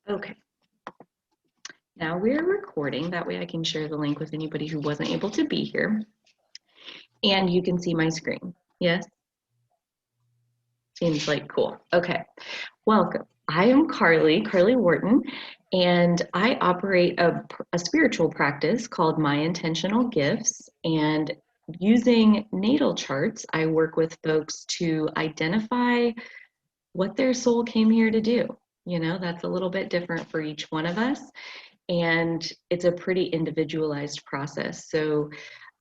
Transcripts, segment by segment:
Okay, now we're recording. That way I can share the link with anybody who wasn't able to be here. And you can see my screen. Yes? Seems like cool. Okay, welcome. I am Carly Wharton, and I operate a spiritual practice called My Intentional Gifts. And using natal charts, I work with folks to identify what their soul came here to do. You know, that's a little bit different for each one of us. And it's a pretty individualized process. So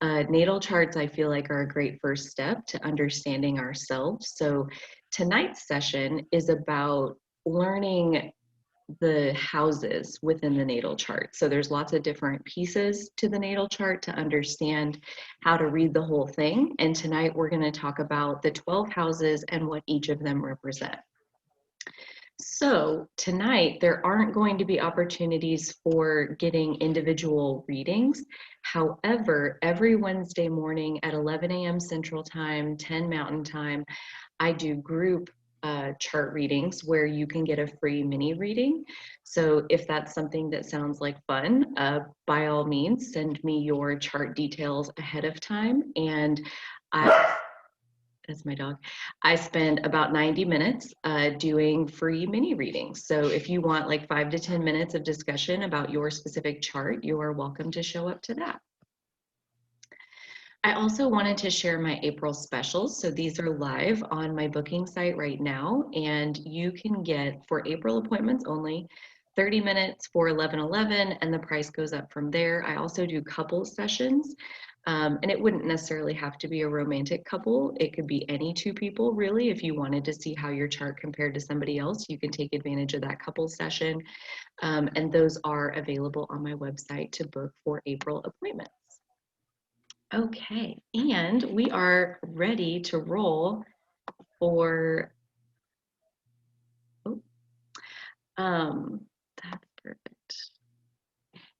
natal charts, I feel like, are a great first step to understanding ourselves. So tonight's session is about learning the houses within the natal chart. So there's lots of different pieces to the natal chart to understand how to read the whole thing. And tonight we're going to talk about the 12 houses and what each of them represent. So tonight, there aren't going to be opportunities for getting individual readings. However, every Wednesday morning at 11 a.m. Central Time, 10 Mountain Time, I do group chart readings where you can get a free mini reading. So if that's something that sounds like fun, by all means, send me your chart details ahead of time. And that's my dog. I spend about 90 minutes doing free mini readings. So if you want like 5 to 10 minutes of discussion about your specific chart, you are welcome to show up to that. I also wanted to share my April specials. So these are live on my booking site right now, and you can get, for April appointments only, 30 minutes for 11:11, and the price goes up from there. I also do couple sessions. And it wouldn't necessarily have to be a romantic couple. It could be any two people, really. If you wanted to see how your chart compared to somebody else, you can take advantage of that couple session. And those are available on my website to book for April appointments. Okay, and we are ready to roll for, that's perfect.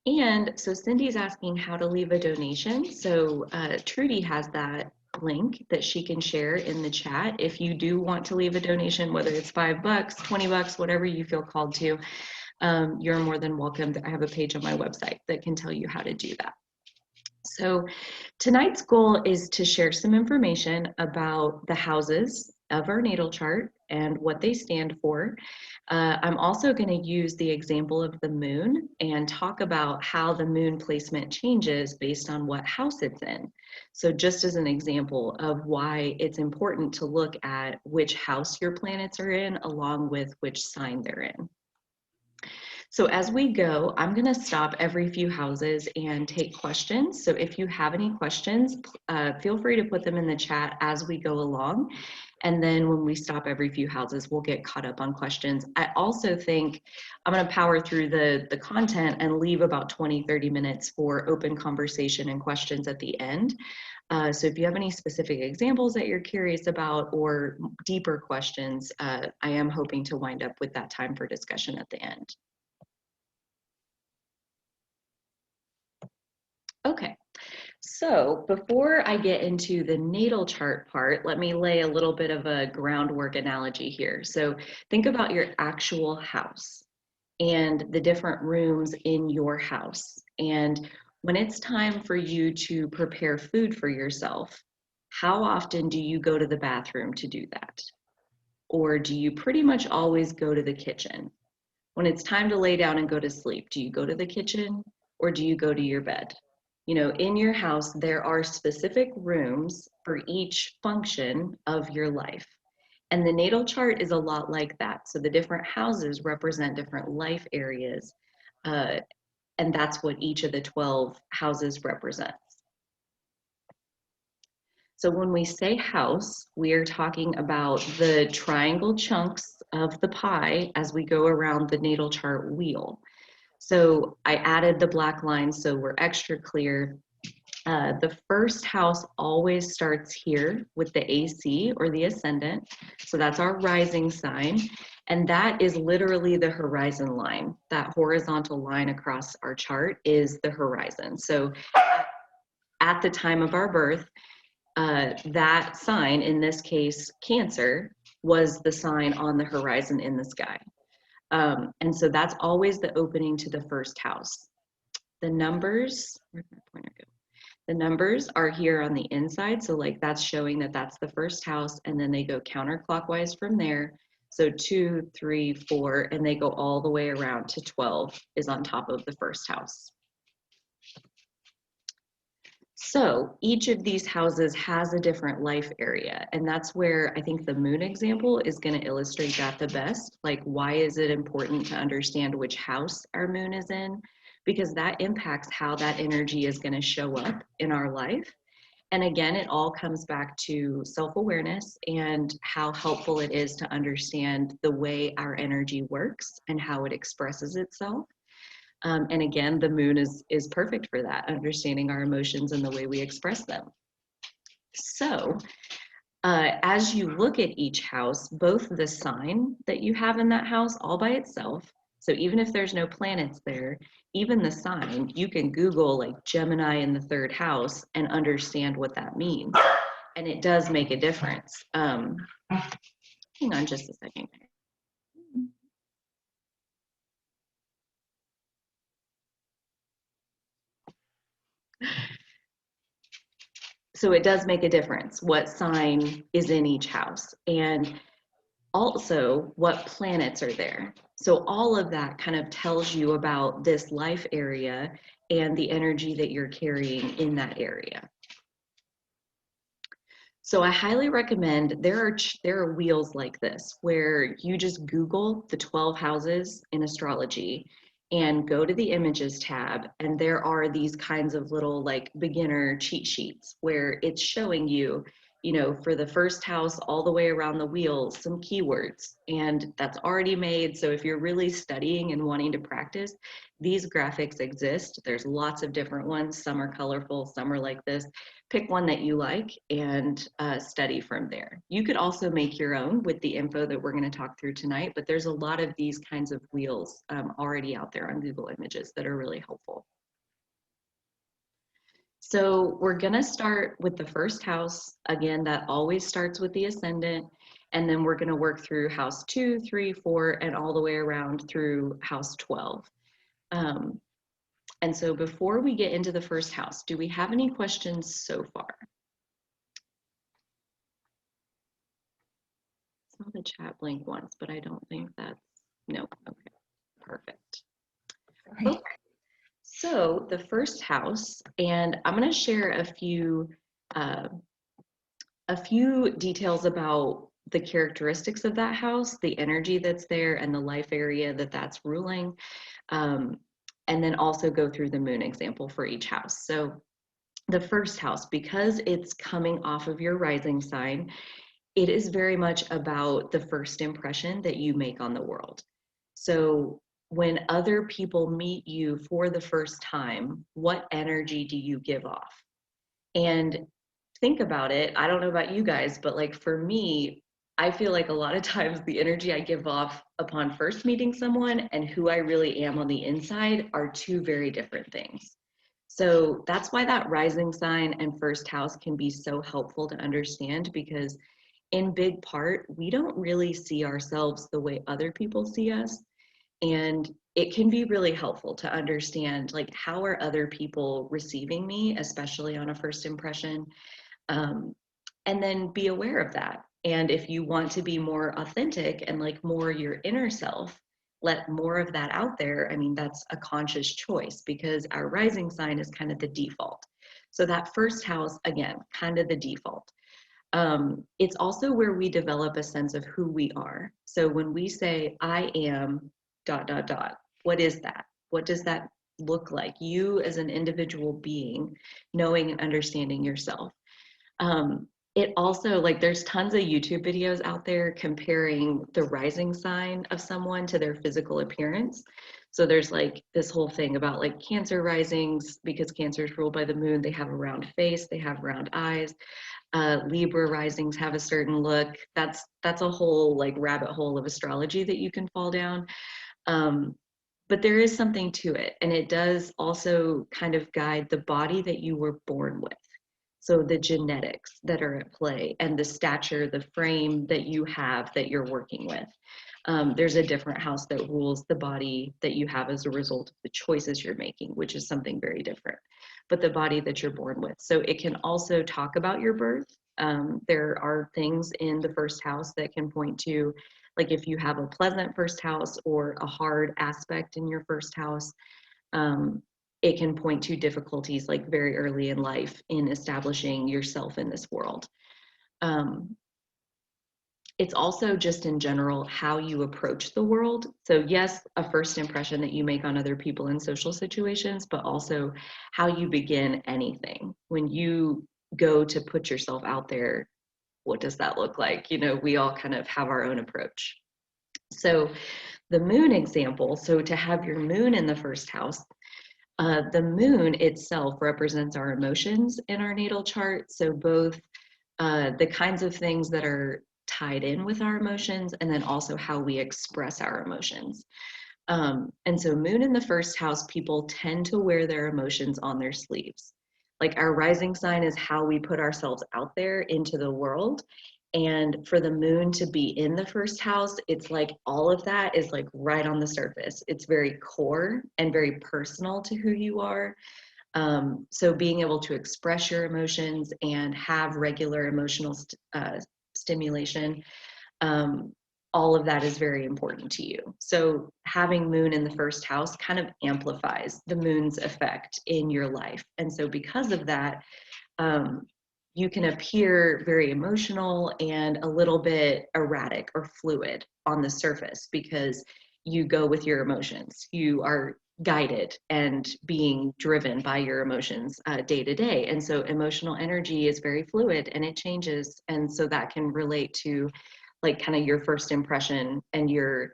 And so Cindy's asking how to leave a donation. So Trudy has that link that she can share in the chat. If you do want to leave a donation, whether it's $5, $20, whatever you feel called to, you're more than welcome. I have a page on my website that can tell you how to do that. So tonight's goal is to share some information about the houses of our natal chart and what they stand for. I'm also going to use the example of the moon and talk about how the moon placement changes based on what house it's in. So just as an example of why it's important to look at which house your planets are in along with which sign they're in. So as we go, I'm going to stop every few houses and take questions. So if you have any questions, feel free to put them in the chat as we go along. And then when we stop every few houses, we'll get caught up on questions. I also think I'm going to power through the content and leave about 20, 30 minutes for open conversation and questions at the end. So if you have any specific examples that you're curious about or deeper questions, I am hoping to wind up with that time for discussion at the end. Okay, so before I get into the natal chart part, let me lay a little bit of a groundwork analogy here. So think about your actual house and the different rooms in your house. And when it's time for you to prepare food for yourself, how often do you go to the bathroom to do that? Or do you pretty much always go to the kitchen? When it's time to lay down and go to sleep, do you go to the kitchen or do you go to your bed? You know, in your house, there are specific rooms for each function of your life. And the natal chart is a lot like that. So the different houses represent different life areas. And that's what each of the 12 houses represents. So when we say house, we are talking about the triangle chunks of the pie as we go around the natal chart wheel. So I added the black lines so we're extra clear. The first house always starts here with the AC or the ascendant. So that's our rising sign. And that is literally the horizon line. That horizontal line across our chart is the horizon. So at the time of our birth, that sign, in this case, Cancer, was the sign on the horizon in the sky. And so that's always the opening to the first house. The numbers, where'd my pointer go? The numbers are here on the inside. So like that's showing that that's the first house, and then they go counterclockwise from there. So 2, 3, 4, and they go all the way around to 12 is on top of the first house. So each of these houses has a different life area, and that's where I think the moon example is going to illustrate that the best. Like, why is it important to understand which house our moon is in? Because that impacts how that energy is going to show up in our life. And again, it all comes back to self-awareness and how helpful it is to understand the way our energy works and how it expresses itself. And again, the moon is perfect for that, understanding our emotions and the way we express them. So as you look at each house, both the sign that you have in that house all by itself, so even if there's no planets there, even the sign, you can Google like Gemini in the 3rd house and understand what that means. And it does make a difference. Hang on just a second. So it does make a difference what sign is in each house, and also what planets are there. So all of that kind of tells you about this life area and the energy that you're carrying in that area. So I highly recommend, there are wheels like this where you just Google the 12 houses in astrology and go to the images tab, and there are these kinds of little like beginner cheat sheets where it's showing you, you know, for the first house all the way around the wheel, some keywords, and that's already made. So if you're really studying and wanting to practice, these graphics exist. There's lots of different ones. Some are colorful, some are like this. Pick one that you like and study from there. You could also make your own with the info that we're going to talk through tonight, but there's a lot of these kinds of wheels already out there on Google Images that are really helpful. So we're going to start with the first house. Again, that always starts with the ascendant, and then we're going to work through house 2, 3, 4, and all the way around through house 12. And so before we get into the first house, do we have any questions so far? I saw the chat blink once, but I don't think that's, no, okay, perfect. Okay. So the first house, and I'm going to share a few details about the characteristics of that house, the energy that's there, and the life area that that's ruling. And then also go through the moon example for each house. So the first house, because it's coming off of your rising sign, it is very much about the first impression that you make on the world. So when other people meet you for the first time, what energy do you give off? And think about it. I don't know about you guys, but like for me, I feel like a lot of times the energy I give off upon first meeting someone and who I really am on the inside are two very different things. So that's why that rising sign and first house can be so helpful to understand, because in big part, we don't really see ourselves the way other people see us. And it can be really helpful to understand, like, how are other people receiving me, especially on a first impression? And then be aware of that. And if you want to be more authentic and like more your inner self, let more of that out there. I mean, that's a conscious choice because our rising sign is kind of the default. So that first house, again, kind of the default. It's also where we develop a sense of who we are. So when we say, I am ... what is that? What does that look like? You as an individual being, knowing and understanding yourself. It also, like, there's tons of YouTube videos out there comparing the rising sign of someone to their physical appearance. So there's like this whole thing about like Cancer risings, because Cancer is ruled by the moon, they have a round face, they have round eyes. Libra risings have a certain look. That's a whole like rabbit hole of astrology that you can fall down. But there is something to it, and it does also kind of guide the body that you were born with. So the genetics that are at play and the stature, the frame that you have that you're working with. there's a different house that rules the body that you have as a result of the choices you're making, which is something very different, but the body that you're born with. So it can also talk about your birth. There are things in the first house that can point to, like if you have a pleasant first house or a hard aspect in your first house, it can point to difficulties like very early in life in establishing yourself in this world. It's also just in general how you approach the world. So yes, a first impression that you make on other people in social situations, but also how you begin anything. When you go to put yourself out there, what does that look like? You know, we all kind of have our own approach. So the moon example, so to have your moon in the first house, the moon itself represents our emotions in our natal chart. So both the kinds of things that are tied in with our emotions, and then also how we express our emotions. And so moon in the first house, people tend to wear their emotions on their sleeves. Like our rising sign is how we put ourselves out there into the world. And for the moon to be in the first house, it's like all of that is like right on the surface. It's very core and very personal to who you are. So being able to express your emotions and have regular emotional stimulation, all of that is very important to you. So having moon in the first house kind of amplifies the moon's effect in your life. And so because of that, you can appear very emotional and a little bit erratic or fluid on the surface because you go with your emotions. You are guided and being driven by your emotions day to day. And so emotional energy is very fluid and it changes. And so that can relate to like kind of your first impression and your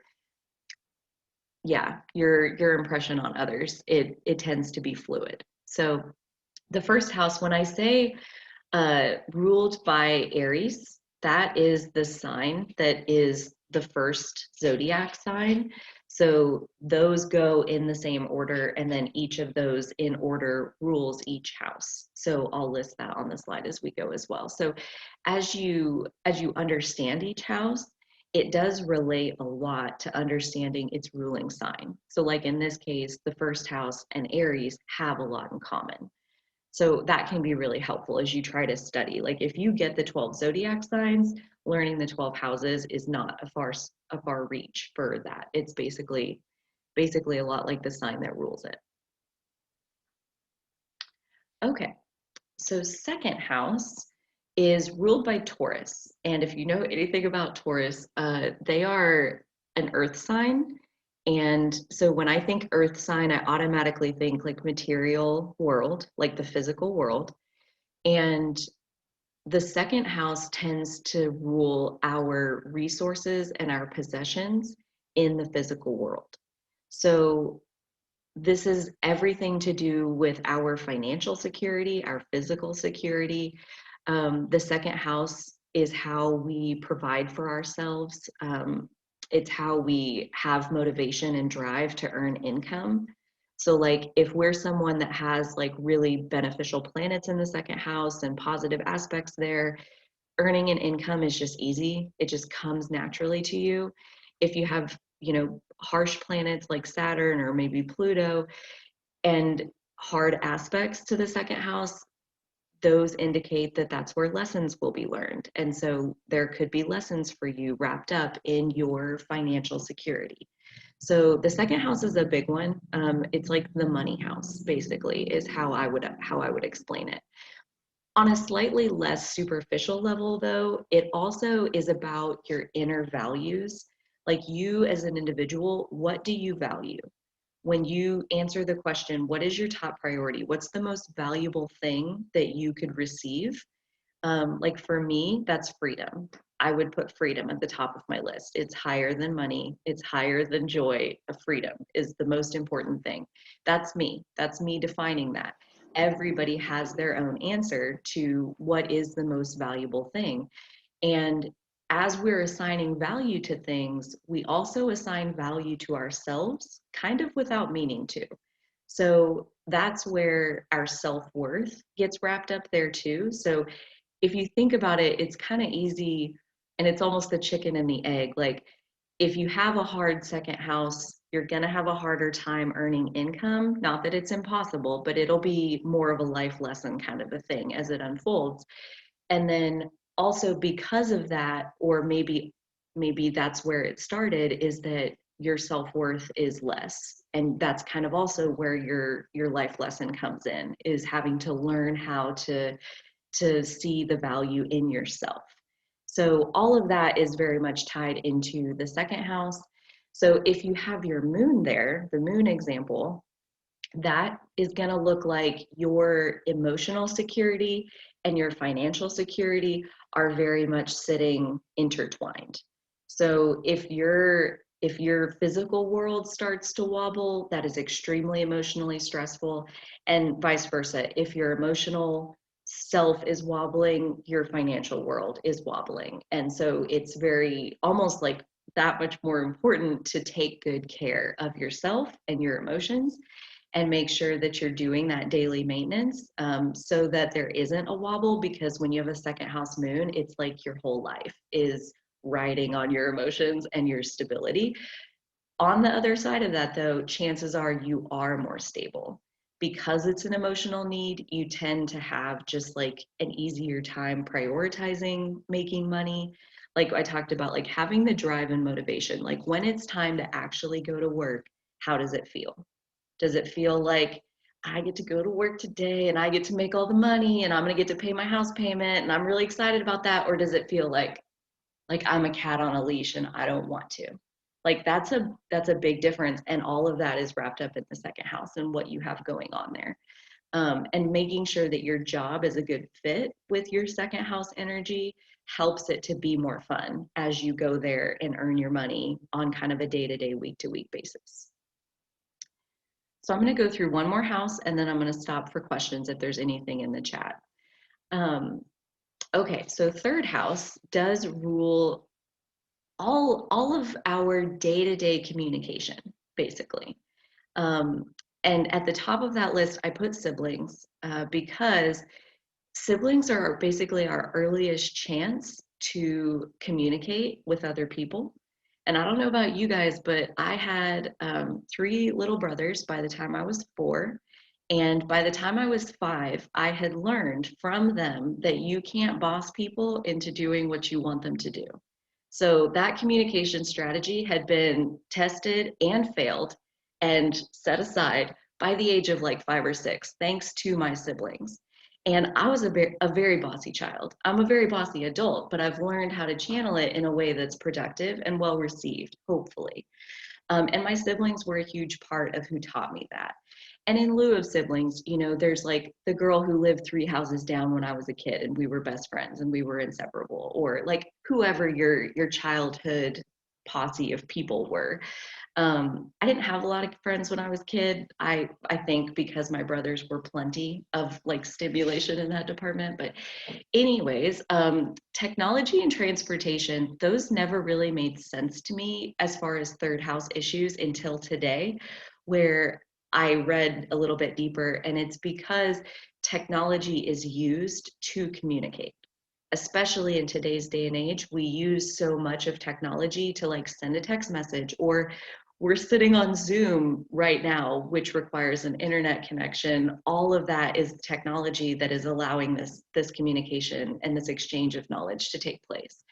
impression on others. It tends to be fluid. So the first house, when I say ruled by Aries, that is the sign that is the first zodiac sign. So those go in the same order, and then each of those in order rules each house. So I'll list that on the slide as we go as well. So as you understand each house, it does relate a lot to understanding its ruling sign. So like in this case, the first house and Aries have a lot in common. So that can be really helpful as you try to study. Like if you get the 12 zodiac signs, learning the 12 houses is not a far reach for that. It's basically a lot like the sign that rules it. Okay, so second house is ruled by Taurus. And if you know anything about Taurus, they are an earth sign. And so when I think earth sign, I automatically think like material world, like the physical world. And the second house tends to rule our resources and our possessions in the physical world. So this is everything to do with our financial security, our physical security. The second house is how we provide for ourselves. It's how we have motivation and drive to earn income. So like if we're someone that has like really beneficial planets in the second house and positive aspects there, earning an income is just easy. It just comes naturally to you. If you have, harsh planets like Saturn or maybe Pluto and hard aspects to the second house, those indicate that that's where lessons will be learned. And so there could be lessons for you wrapped up in your financial security. So the second house is a big one. It's like the money house, basically, is how I would explain it. On a slightly less superficial level, though, it also is about your inner values. Like you as an individual, what do you value? When you answer the question, what is your top priority? What's the most valuable thing that you could receive? Like for me, that's freedom. I would put freedom at the top of my list. It's higher than money. It's higher than joy. Freedom is the most important thing. That's me. That's me defining that. Everybody has their own answer to what is the most valuable thing. And as we're assigning value to things, we also assign value to ourselves, kind of without meaning to. So that's where our self-worth gets wrapped up there too. So if you think about it, it's kind of easy and it's almost the chicken and the egg. Like if you have a hard second house, you're going to have a harder time earning income. Not that it's impossible, but it'll be more of a life lesson kind of a thing as it unfolds. And then also because of that, or maybe that's where it started, is that your self-worth is less. And that's kind of also where your life lesson comes in, is having to learn how to see the value in yourself. So all of that is very much tied into the second house. So if you have your moon there, the moon example, that is going to look like your emotional security and your financial security are very much sitting intertwined. So if your physical world starts to wobble, that is extremely emotionally stressful, and vice versa. If your emotional self is wobbling, your financial world is wobbling. And so it's very almost like that much more important to take good care of yourself and your emotions, and make sure that you're doing that daily maintenance, so that there isn't a wobble. Because when you have a second house moon, it's like your whole life is riding on your emotions and your stability. On the other side of that, though, chances are you are more stable. Because it's an emotional need, you tend to have just like an easier time prioritizing making money. Like I talked about, like having the drive and motivation. Like when it's time to actually go to work, how does it feel? Does it feel like I get to go to work today and I get to make all the money and I'm going to get to pay my house payment and I'm really excited about that? Or does it feel like I'm a cat on a leash and I don't want to? Like that's a big difference, and all of that is wrapped up in the second house and what you have going on there. And making sure that your job is a good fit with your second house energy helps it to be more fun as you go there and earn your money on kind of a day-to-day, week-to-week basis. So I'm going to go through one more house and then I'm going to stop for questions if there's anything in the chat. Okay, so third house does rule all of our day-to-day communication, basically. And at the top of that list, I put siblings, because siblings are basically our earliest chance to communicate with other people. And I don't know about you guys, but I had 3 little brothers by the time I was 4. And by the time I was 5, I had learned from them that you can't boss people into doing what you want them to do. So that communication strategy had been tested and failed and set aside by the age of like 5 or 6, thanks to my siblings. And I was a very bossy child. I'm a very bossy adult, but I've learned how to channel it in a way that's productive and well received, hopefully. And my siblings were a huge part of who taught me that. And in lieu of siblings, you know, there's like the girl who lived 3 houses down when I was a kid and we were best friends and we were inseparable, or like whoever your childhood posse of people were. I didn't have a lot of friends when I was a kid. I think because my brothers were plenty of like stimulation in that department. But anyways, technology and transportation, those never really made sense to me as far as third house issues until today, where I read a little bit deeper, and it's because technology is used to communicate. Especially in today's day and age, we use so much of technology to like send a text message, or we're sitting on Zoom right now, which requires an internet connection. All of that is technology that is allowing this communication and this exchange of knowledge to take place.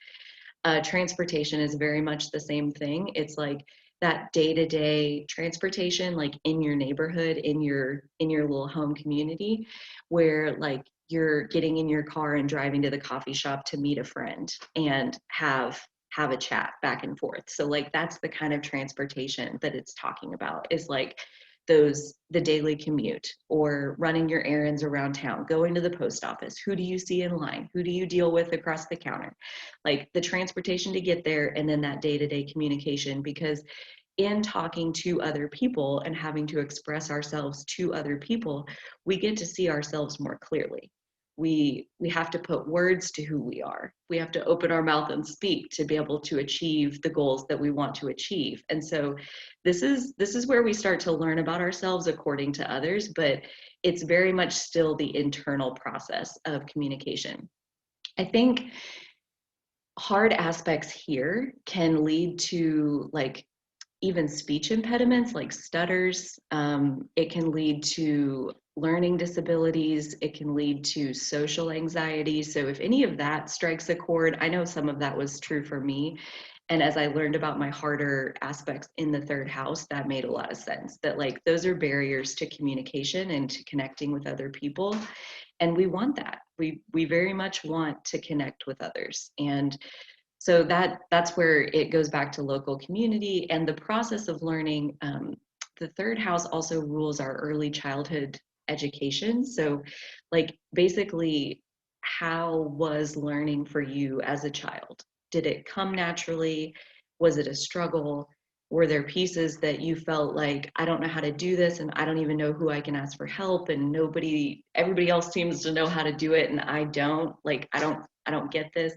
Transportation is very much the same thing. It's like that day-to-day transportation, like in your neighborhood, in your little home community, where like you're getting in your car and driving to the coffee shop to meet a friend and have a chat back and forth. So like that's the kind of transportation that it's talking about, is like the daily commute, or running your errands around town, going to the post office. Who do you see in line? Who do you deal with across the counter? Like the transportation to get there, and then that day-to-day communication. Because in talking to other people and having to express ourselves to other people, we get to see ourselves more clearly. We have to put words to who we are. We have to open our mouth and speak to be able to achieve the goals that we want to achieve. And so this is where we start to learn about ourselves according to others, but it's very much still the internal process of communication. I think hard aspects here can lead to like even speech impediments like stutters. It can lead to learning disabilities. It can lead to social anxiety. So if any of that strikes a chord, I know some of that was true for me. And as I learned about my harder aspects in the third house, that made a lot of sense, that like those are barriers to communication and to connecting with other people. And we want that. We very much want to connect with others. And so that's where it goes back to local community and the process of learning. The third house also rules our early childhood education. So like basically, how was learning for you as a child? Did it come naturally? Was it a struggle? Were there pieces that you felt like, I don't know how to do this and I don't even know who I can ask for help, and everybody else seems to know how to do it and I don't, like I don't get this.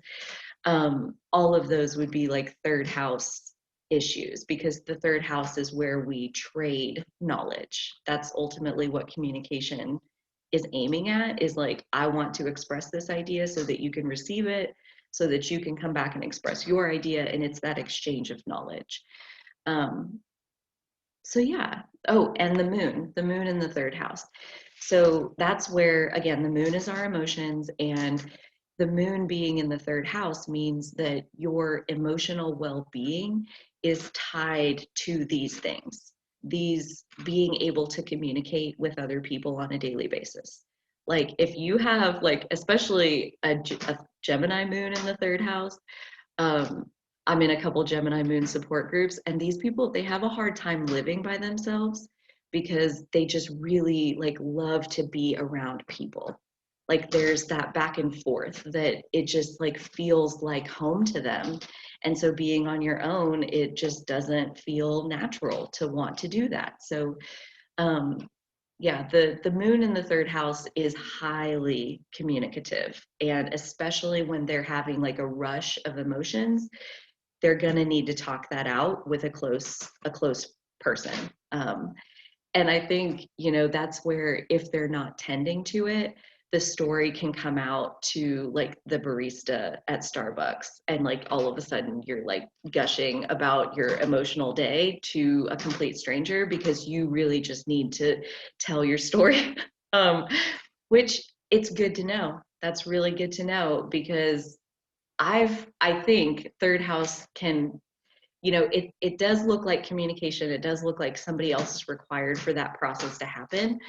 All of those would be like third house issues, because the third house is where we trade knowledge. That's ultimately what communication is aiming at, is like, I want to express this idea so that you can receive it, so that you can come back and express your idea, and it's that exchange of knowledge. Um, so yeah. Oh, and the moon in the third house. So that's where, again, the moon is our emotions, and the moon being in the third house means that your emotional well-being is tied to these things, these being able to communicate with other people on a daily basis. Like if you have like, especially a Gemini moon in the third house, um, I'm in a couple Gemini moon support groups, and these people, they have a hard time living by themselves because they just really like love to be around people. Like there's that back and forth that it just like feels like home to them. And so being on your own, it just doesn't feel natural to want to do that. So um, yeah, the moon in the third house is highly communicative, and especially when they're having like a rush of emotions, they're gonna need to talk that out with a close person. And I think, you know, that's where if they're not tending to it, the story can come out to like the barista at Starbucks, and like all of a sudden you're like gushing about your emotional day to a complete stranger because you really just need to tell your story. um, which it's good to know. That's really good to know, because I think third house can, you know, it does look like communication. It does look like somebody else is required for that process to happen.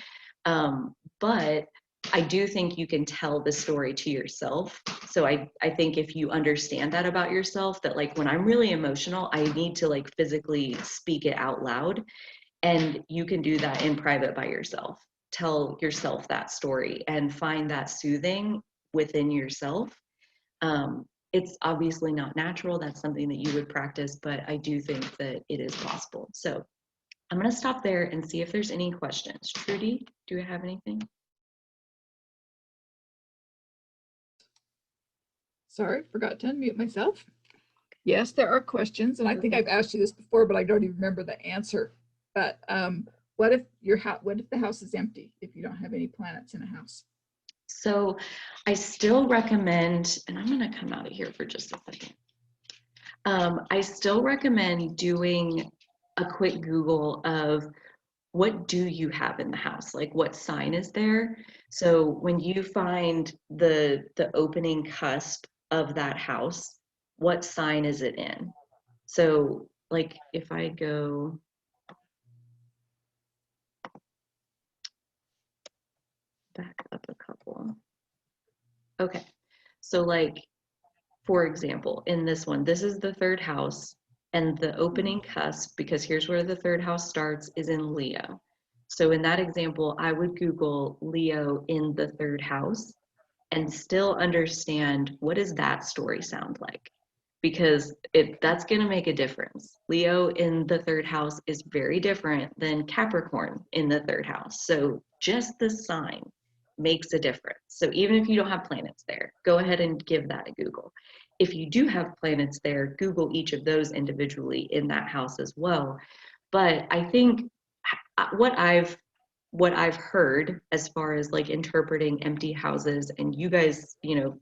But I do think you can tell the story to yourself. So I think if you understand that about yourself, that like when I'm really emotional, I need to like physically speak it out loud. And you can do that in private by yourself. Tell yourself that story and find that soothing within yourself. It's obviously not natural. That's something that you would practice, but I do think that it is possible. So I'm going to stop there and see if there's any questions. Trudy, do you have anything? Sorry, forgot to unmute myself. Yes, there are questions, and I think I've asked you this before, but I don't even remember the answer. But what if the house is empty, if you don't have any planets in a house? So I still recommend, and I'm going to come out of here for just a second. I still recommend doing a quick Google of what do you have in the house? Like what sign is there? So when you find the opening cusp of that house, what sign is it in? So like if I go back up a couple. Okay. So like, for example, in this one, this is the third house, and the opening cusp, because here's where the third house starts, is in Leo. So in that example, I would Google Leo in the third house and still understand what does that story sound like, because that's going to make a difference. Leo in the third house is very different than Capricorn in the third house. So just the sign makes a difference. So even if you don't have planets there, go ahead and give that a Google. If you do have planets there, Google each of those individually in that house as well. But I think what I've what I've heard as far as like interpreting empty houses, and you guys,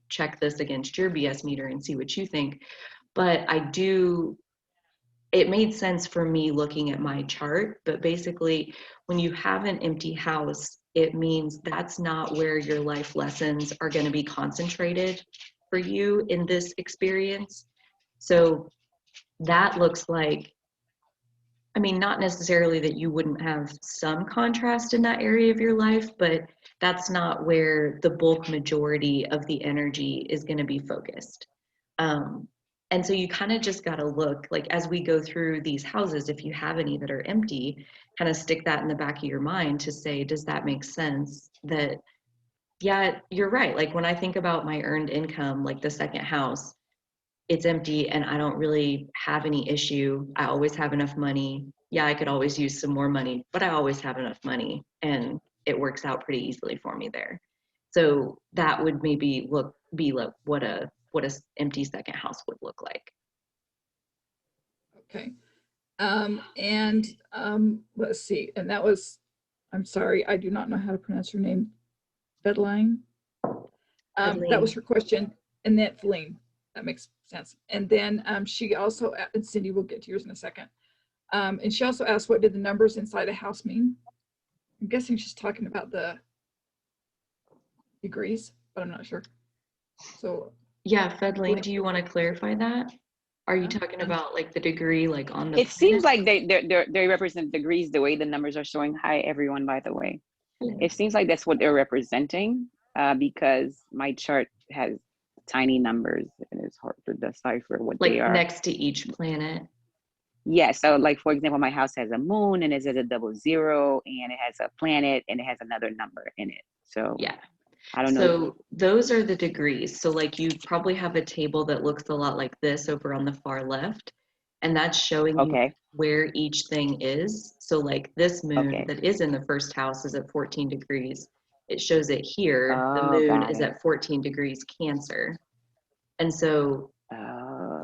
check this against your BS meter and see what you think. But it made sense for me looking at my chart. But basically, when you have an empty house, it means that's not where your life lessons are going to be concentrated for you in this experience. So that looks like, I mean, not necessarily that you wouldn't have some contrast in that area of your life, but that's not where the bulk majority of the energy is going to be focused. And so you kind of just got to look, like, as we go through these houses, if you have any that are empty, kind of stick that in the back of your mind to say, does that make sense? That, yeah, you're right. Like, when I think about my earned income, like the second house, it's empty and I don't really have any issue. I always have enough money. Yeah, I could always use some more money, but I always have enough money and it works out pretty easily for me there. So that would maybe be like what a empty second house would look like. Okay. Let's see. And that was, I'm sorry, I do not know how to pronounce her name. Bedline. That was her question. And then Feline. That makes sense. And then she also, and Cindy, we'll get to yours in a second. And she also asked, what did the numbers inside a house mean? I'm guessing she's talking about the degrees, but I'm not sure. So yeah, Fedlane, do you want to clarify that? Are you talking about like the degree, like on the? It seems like they represent degrees the way the numbers are showing. Hi, everyone, by the way. It seems like that's what they're representing because my chart has tiny numbers and it's hard to decipher what like they are. Next to each planet. Yeah, so like, for example, my house has a moon and it has a 00 and it has a planet and it has another number in it. So yeah. I don't know. So those are the degrees. So like you probably have a table that looks a lot like this over on the far left, and that's showing you where each thing is. So like this moon that is in the first house is at 14 degrees. It shows it here. The moon is at 14 degrees Cancer. And so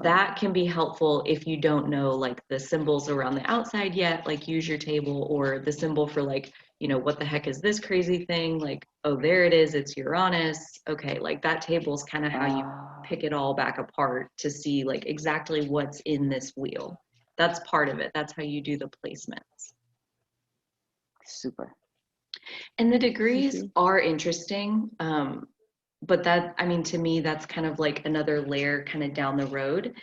that can be helpful if you don't know like the symbols around the outside yet, like use your table, or the symbol for like, what the heck is this crazy thing? Like, oh, there it is, it's Uranus. Okay, like that table's kind of how you pick it all back apart to see like exactly what's in this wheel. That's part of it. That's how you do the placements. Super. And the degrees are interesting. But that, I mean, to me, that's kind of like another layer kind of down the road.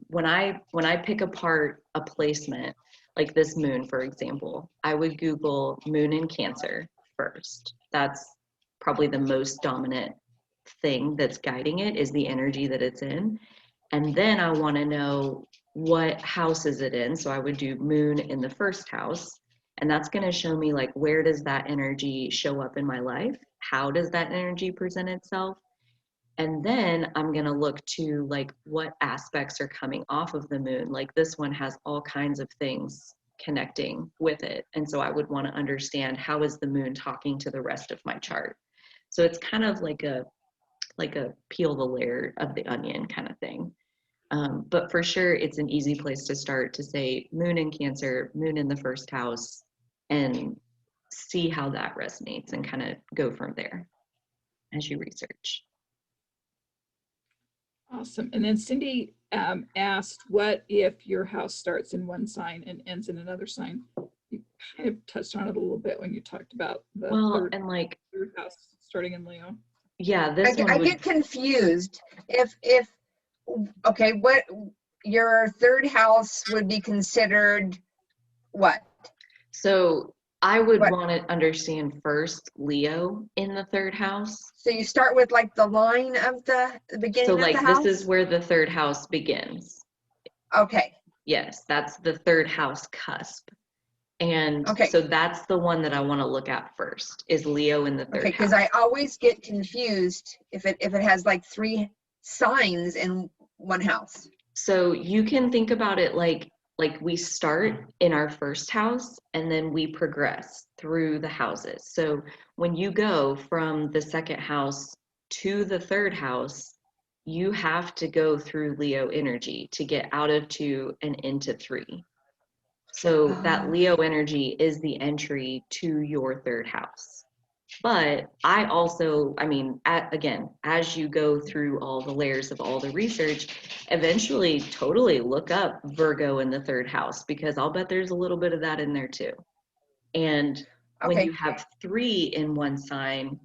When I pick apart a placement, like this moon, for example, I would Google moon in Cancer first. That's probably the most dominant thing that's guiding it, is the energy that it's in. And then I want to know what house is it in. So I would do moon in the first house. And that's going to show me like, where does that energy show up in my life? How does that energy present itself? And then I'm going to look to like what aspects are coming off of the moon. Like this one has all kinds of things connecting with it. And so I would want to understand, how is the moon talking to the rest of my chart? So it's kind of like a peel the layer of the onion kind of thing. But for sure, it's an easy place to start to say moon in Cancer, moon in the first house, and see how that resonates and kind of go from there as you research. Awesome. And then Cindy asked, what if your house starts in one sign and ends in another sign? You kind of touched on it a little bit when you talked about the third house starting in Leo. Yeah, I get confused. Okay, what your third house would be considered what? So I would want to understand first Leo in the third house. So you start with like the line of the beginning of the house? So like this is where the third house begins. Okay. Yes, that's the third house cusp. And so that's the one that I want to look at first, is Leo in the third house. Because I always get confused if it has like 3 signs in one house. So you can think about it like we start in our first house and then we progress through the houses. So when you go from the second house to the third house, you have to go through Leo energy to get out of 2 and into 3. So that Leo energy is the entry to your third house. But I mean, again, as you go through all the layers of all the research, eventually totally look up Virgo in the third house, because I'll bet there's a little bit of that in there too. And when Okay. you have 3 in one sign,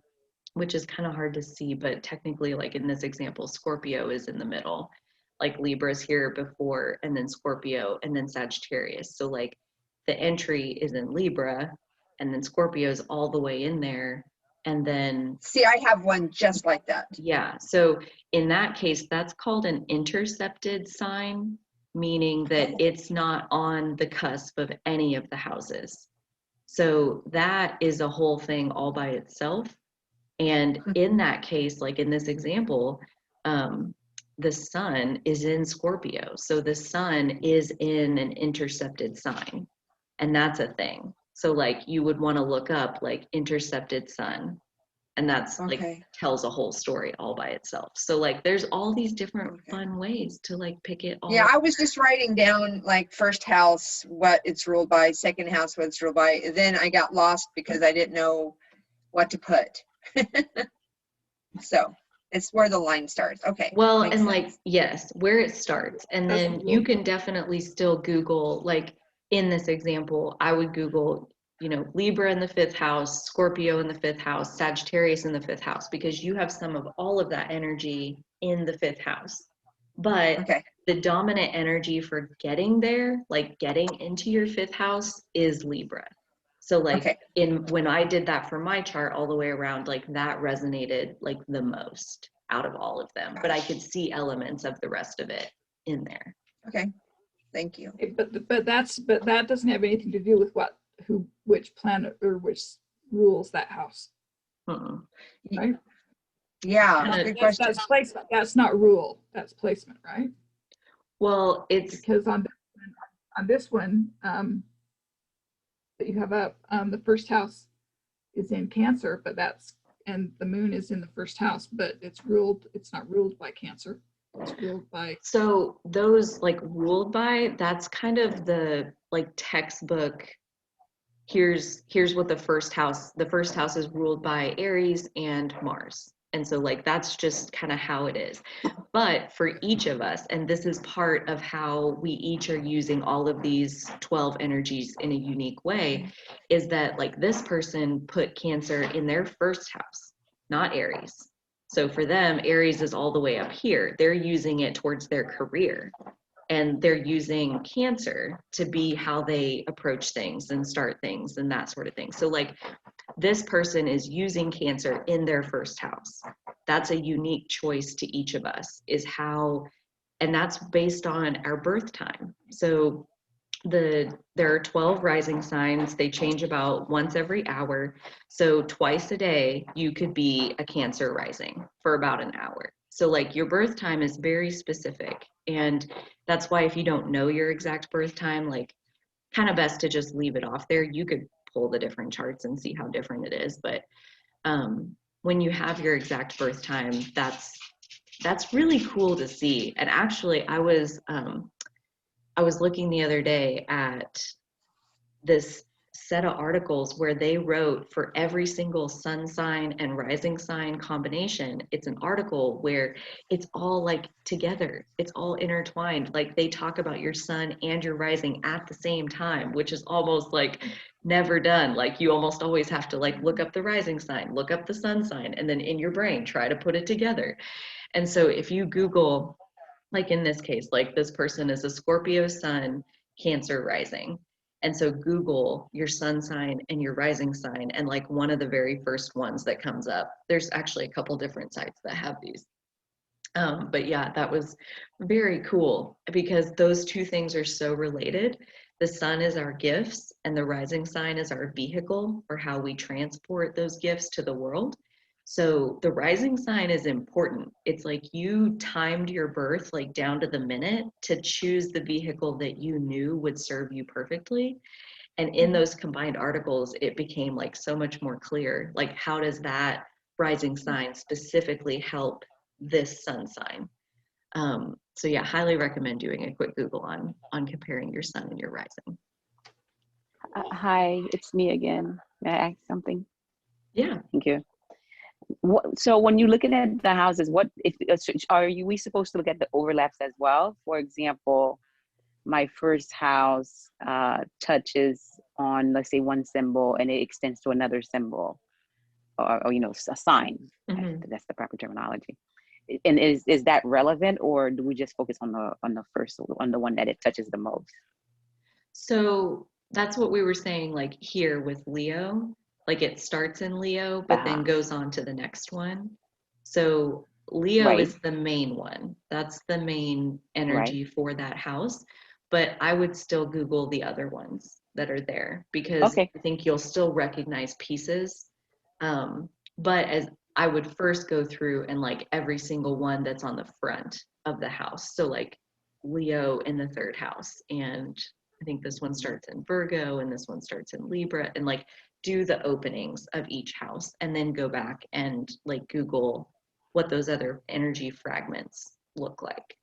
which is kind of hard to see, but technically, like in this example, Scorpio is in the middle, like Libra's here before, and then Scorpio, and then Sagittarius. So like the entry is in Libra, and then Scorpio's all the way in there. And then, See, I have one just like that. yeah, so in that case, that's called an intercepted sign, meaning that it's not on the cusp of any of the houses. So that is a whole thing all by itself. And in that case, like in this example, the sun is in Scorpio. So the sun is in an intercepted sign, and that's a thing. So like you would want to look up like intercepted sun, and that's like tells a whole story all by itself. So like there's all these different fun ways to like pick it all. Yeah, I was just writing down like first house, what it's ruled by, second house, what it's ruled by. Then I got lost because I didn't know what to put. So it's where the line starts. Okay. Well, and sense. Like, yes, where it starts. And then you can definitely still Google, like in this example, I would Google, you know, Libra in the 5th house, Scorpio in the 5th house, Sagittarius in the 5th house, because you have some of all of that energy in the 5th house. But the dominant energy for getting there, like getting into your 5th house, is Libra. So like when I did that for my chart all the way around, like that resonated like the most out of all of them. But I could see elements of the rest of it in there. Okay, thank you. But that doesn't have anything to do with which planet or which rules that house. Right? Yeah, good question. That's placement. That's not rule. That's placement, right? Well, it's because on this one, that you have up, the first house is in Cancer, but and the moon is in the first house, but it's not ruled by Cancer. It's ruled by. So those like ruled by, that's kind of the like textbook. Here's what the first house is ruled by Aries and Mars. And so like that's just kind of how it is. But for each of us, and this is part of how we each are using all of these 12 energies in a unique way, is that like this person put Cancer in their first house, not Aries. So for them, Aries is all the way up here. They're using it towards their career. And they're using Cancer to be how they approach things and start things and that sort of thing. So like this person is using Cancer in their first house. That's a unique choice to each of us, is how, and that's based on our birth time. So there are 12 rising signs. They change about once every hour. So twice a day, you could be a Cancer rising for about an hour. So like your birth time is very specific. And that's why if you don't know your exact birth time, like kind of best to just leave it off there. You could pull the different charts and see how different it is. But when you have your exact birth time, that's really cool to see. And actually I was looking the other day at this set of articles where they wrote for every single sun sign and rising sign combination. It's an article where it's all like together, it's all intertwined. Like they talk about your sun and your rising at the same time, which is almost like never done. Like you almost always have to like look up the rising sign, look up the sun sign, and then in your brain try to put it together. And so if you Google, like in this case, like this person is a Scorpio sun, Cancer rising. And so Google your sun sign and your rising sign, and like one of the very first ones that comes up, there's actually a couple different sites that have these. But yeah, that was very cool because those two things are so related. The sun is our gifts and the rising sign is our vehicle for how we transport those gifts to the world. So the rising sign is important. It's like you timed your birth like down to the minute to choose the vehicle that you knew would serve you perfectly. And in those combined articles, it became like so much more clear, like how does that rising sign specifically help this sun sign? So yeah, highly recommend doing a quick Google on comparing your sun and your rising. Hi, it's me again. May I ask something? Yeah. Thank you. So when you're looking at the houses, what if we supposed to look at the overlaps as well? For example, my first house touches on, let's say, one symbol and it extends to another symbol, or you know, a sign. Mhm. That's the proper terminology. And is that relevant, or do we just focus on the first, on the one that it touches the most? So that's what we were saying, like here with Leo, like it starts in Leo, but then goes on to the next one. So Leo Right. is the main one. That's the main Right. energy for that house. But I would still Google the other ones that are there because Okay. I think you'll still recognize pieces. But as I would first go through and like every single one that's on the front of the house. So like Leo in the third house, and I think this one starts in Virgo and this one starts in Libra, and like do the openings of each house and then go back and like Google what those other energy fragments look like.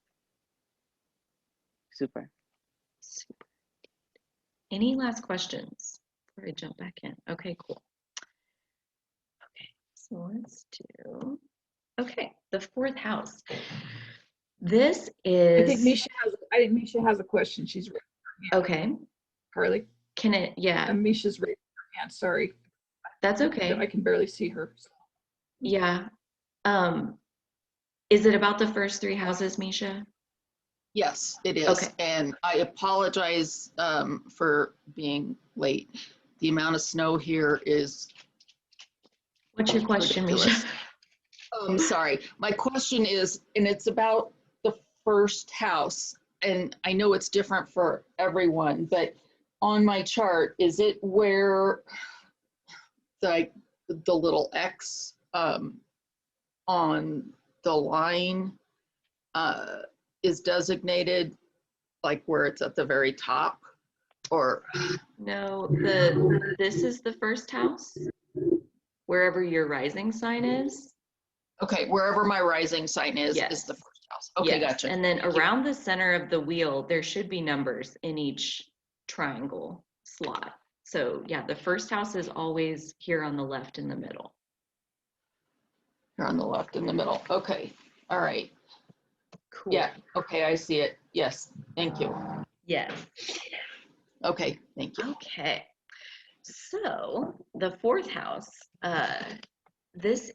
Super. Super. Any last questions before I jump back in? Okay, cool. Okay, so let's do, okay, the fourth house. This is, I think Misha has a question. She's raised her hand. okay. Carly. Can it, yeah. Misha's raised her hand, sorry. That's okay. I can barely see her. So. Yeah. Is it about the first three houses, Misha? Yes, it is. Okay. And I apologize for being late. The amount of snow here is What's your question, ridiculous. Misha? Sorry. My question is, and it's about the first house, and I know it's different for everyone, but on my chart, is it where the little X on the line is designated, like where it's at the very top, or? No, this is the first house, wherever your rising sign is. Okay, wherever my rising sign is Yes. the first house. Okay, Yes. gotcha. And then around the center of the wheel, there should be numbers in each triangle slot. So yeah, the first house is always here on the left in the middle. Here on the left in the middle. Okay, all right. Cool. Yeah, okay, I see it. Yes, thank you. Yes. Okay, thank you. Okay. So the fourth house, this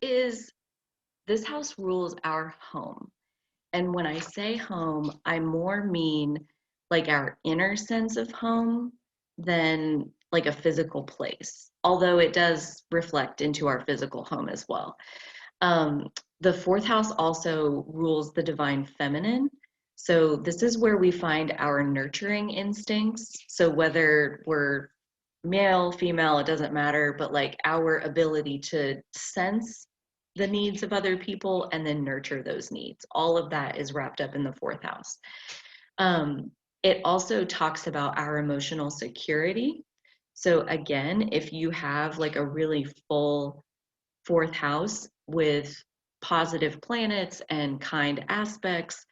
house rules our home. And when I say home, I more mean like our inner sense of home than like a physical place, although it does reflect into our physical home as well. The fourth house also rules the divine feminine. So this is where we find our nurturing instincts. So whether we're male, female, it doesn't matter, but like our ability to sense the needs of other people and then nurture those needs. All of that is wrapped up in the fourth house. It also talks about our emotional security. So again, if you have like a really full fourth house with positive planets and kind aspects,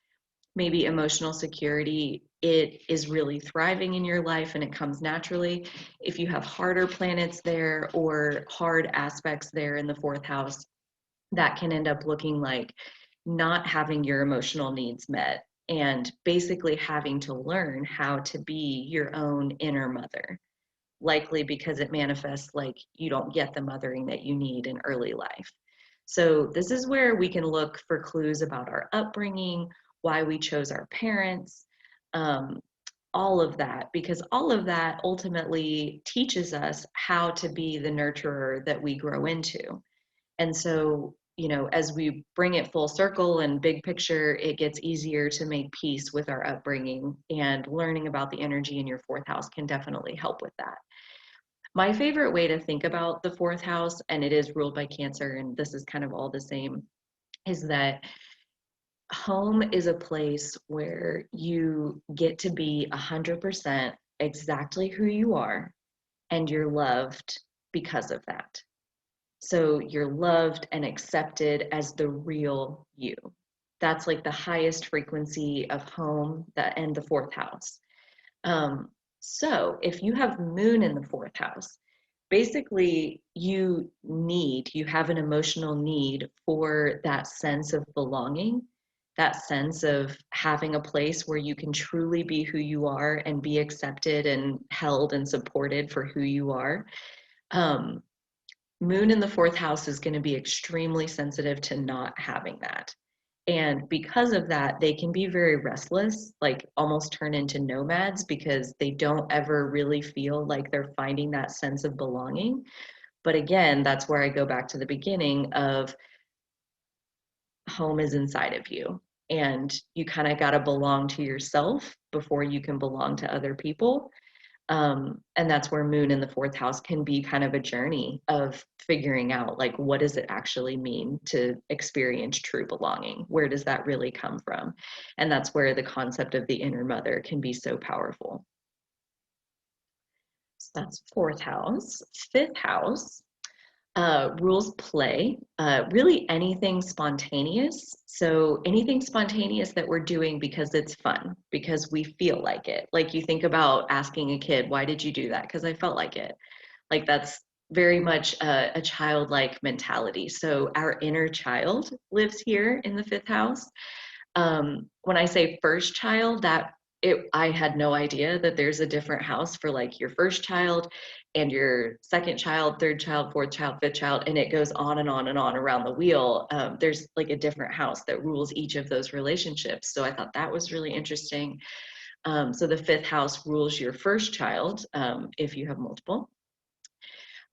maybe emotional security, it is really thriving in your life and it comes naturally. If you have harder planets there or hard aspects there in the fourth house, that can end up looking like not having your emotional needs met and basically having to learn how to be your own inner mother, likely because it manifests like you don't get the mothering that you need in early life. So this is where we can look for clues about our upbringing, why we chose our parents, all of that, because all of that ultimately teaches us how to be the nurturer that we grow into. And so, you know, as we bring it full circle and big picture, it gets easier to make peace with our upbringing, and learning about the energy in your fourth house can definitely help with that. My favorite way to think about the fourth house, and it is ruled by Cancer, and this is kind of all the same, is that home is a place where you get to be 100% exactly who you are, and you're loved because of that. So you're loved and accepted as the real you. That's like the highest frequency of home, that and the fourth house. So if you have moon in the 4th house, basically you have an emotional need for that sense of belonging, that sense of having a place where you can truly be who you are and be accepted and held and supported for who you are. Moon in the 4th house is going to be extremely sensitive to not having that. And because of that, they can be very restless, like almost turn into nomads because they don't ever really feel like they're finding that sense of belonging. But again, that's where I go back to the beginning of home is inside of you. And you kind of got to belong to yourself before you can belong to other people. And that's where moon in the 4th house can be kind of a journey of figuring out, like, what does it actually mean to experience true belonging? Where does that really come from? And that's where the concept of the inner mother can be so powerful. So that's 4th house. 5th house rules play, really anything spontaneous. So anything spontaneous that we're doing because it's fun, because we feel like it. Like you think about asking a kid, why did you do that? Because I felt like it. Like that's very much a childlike mentality. So our inner child lives here in the 5th house. When I say first child, I had no idea that there's a different house for like your first child and your second child, third child, fourth child, fifth child, and it goes on and on and on around the wheel. There's like a different house that rules each of those relationships. So I thought that was really interesting. So the 5th house rules your first child if you have multiple.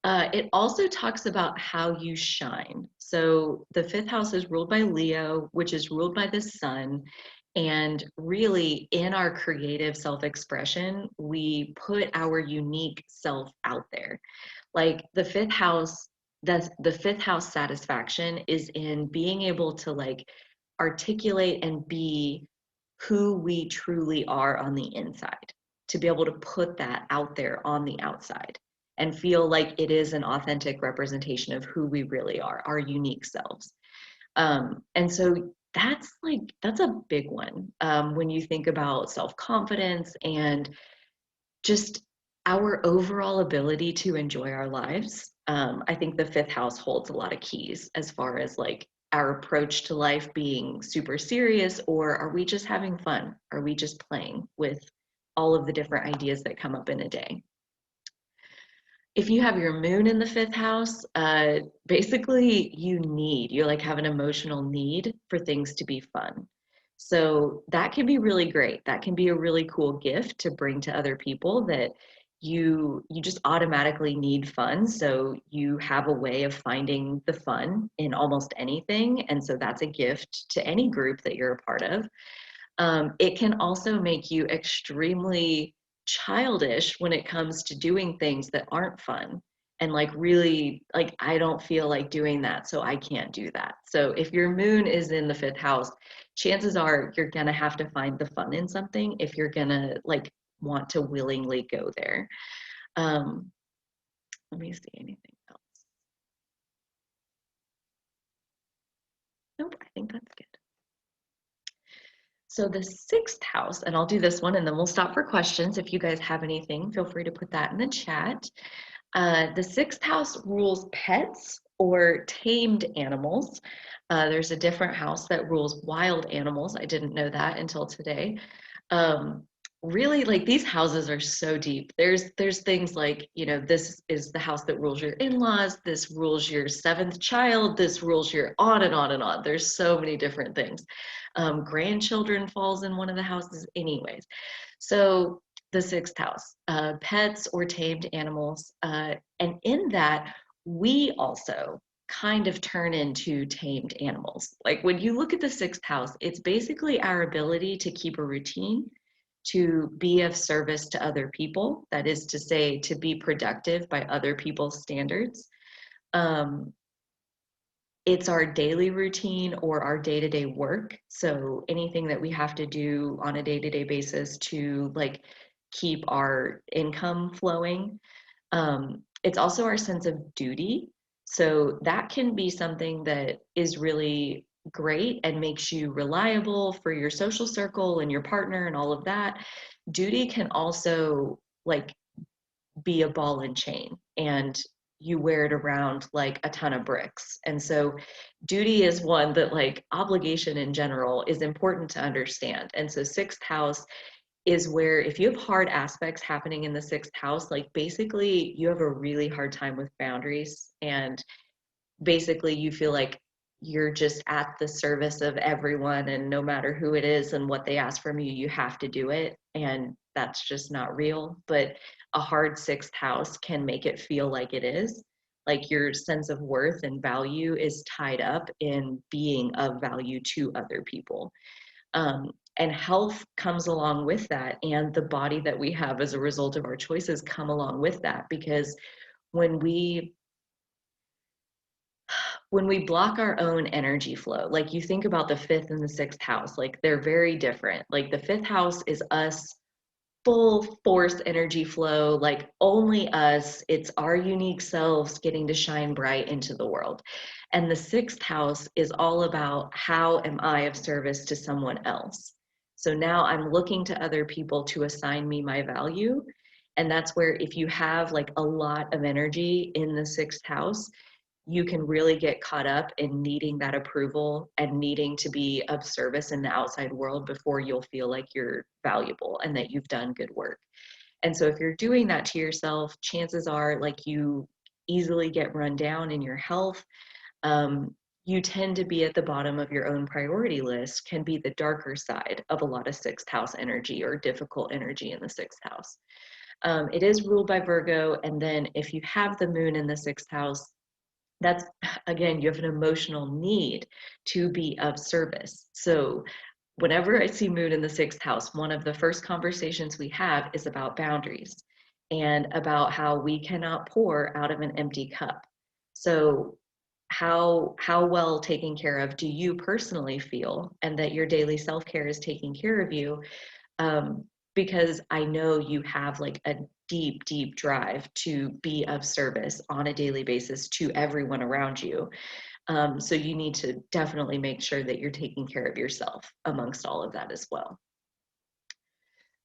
It also talks about how you shine. So the 5th house is ruled by Leo, which is ruled by the sun. And really, in our creative self-expression, we put our unique self out there. Like the 5th house, the 5th house satisfaction is in being able to like articulate and be who we truly are on the inside, to be able to put that out there on the outside and feel like it is an authentic representation of who we really are, our unique selves. And so that's a big one when you think about self-confidence and just our overall ability to enjoy our lives. I think the 5th house holds a lot of keys as far as like our approach to life being super serious, or are we just having fun? Are we just playing with all of the different ideas that come up in a day? If you have your moon in the 5th house, basically you like have an emotional need for things to be fun. So that can be really great. That can be a really cool gift to bring to other people, that you just automatically need fun. So you have a way of finding the fun in almost anything. And so that's a gift to any group that you're a part of. It can also make you extremely childish when it comes to doing things that aren't fun, and like really like, I don't feel like doing that, so I can't do that. So if your moon is in the 5th house, chances are you're gonna have to find the fun in something if you're gonna like want to willingly go there. Let me see, anything else? Nope, I think that's good. So the 6th house, and I'll do this one and then we'll stop for questions. If you guys have anything, feel free to put that in the chat. The 6th house rules pets or tamed animals. There's a different house that rules wild animals. I didn't know that until today. Really, like, these houses are so deep. There's things like, you know, this is the house that rules your in-laws, this rules your 7th child, this rules your on and on and on. There's so many different things. Grandchildren falls in one of the houses anyways. So the 6th house, pets or tamed animals. And in that, we also kind of turn into tamed animals. Like when you look at the 6th house, it's basically our ability to keep a routine, to be of service to other people. That is to say, to be productive by other people's standards. It's our daily routine or our day-to-day work. So anything that we have to do on a day-to-day basis to like keep our income flowing. It's also our sense of duty. So that can be something that is really great and makes you reliable for your social circle and your partner and all of that. Duty can also like be a ball and chain, and you wear it around like a ton of bricks. And so duty is one that, like, obligation in general is important to understand. And so sixth house is where, if you have hard aspects happening in the sixth house, like basically you have a really hard time with boundaries, and basically you feel like you're just at the service of everyone, and no matter who it is and what they ask from you, you have to do it. And that's just not real. But a hard sixth house can make it feel like it is. Like your sense of worth and value is tied up in being of value to other people. And health comes along with that, and the body that we have as a result of our choices come along with that. Because when we block our own energy flow, like you think about the fifth and the sixth house, like they're very different. Like the fifth house is us, full force energy flow, like only us, it's our unique selves getting to shine bright into the world. And the sixth house is all about, how am I of service to someone else? So now I'm looking to other people to assign me my value. And that's where, if you have like a lot of energy in the sixth house, you can really get caught up in needing that approval and needing to be of service in the outside world before you'll feel like you're valuable and that you've done good work. And so if you're doing that to yourself, chances are, like, you easily get run down in your health. You tend to be at the bottom of your own priority list, can be the darker side of a lot of sixth house energy or difficult energy in the sixth house. It is ruled by Virgo. And then if you have the moon in the sixth house, that's, again, you have an emotional need to be of service. So whenever I see moon in the sixth house, one of the first conversations we have is about boundaries and about how we cannot pour out of an empty cup. So how well taken care of do you personally feel, and that your daily self-care is taking care of you? Because I know you have like a deep drive to be of service on a daily basis to everyone around you. So you need to definitely make sure that you're taking care of yourself amongst all of that as well.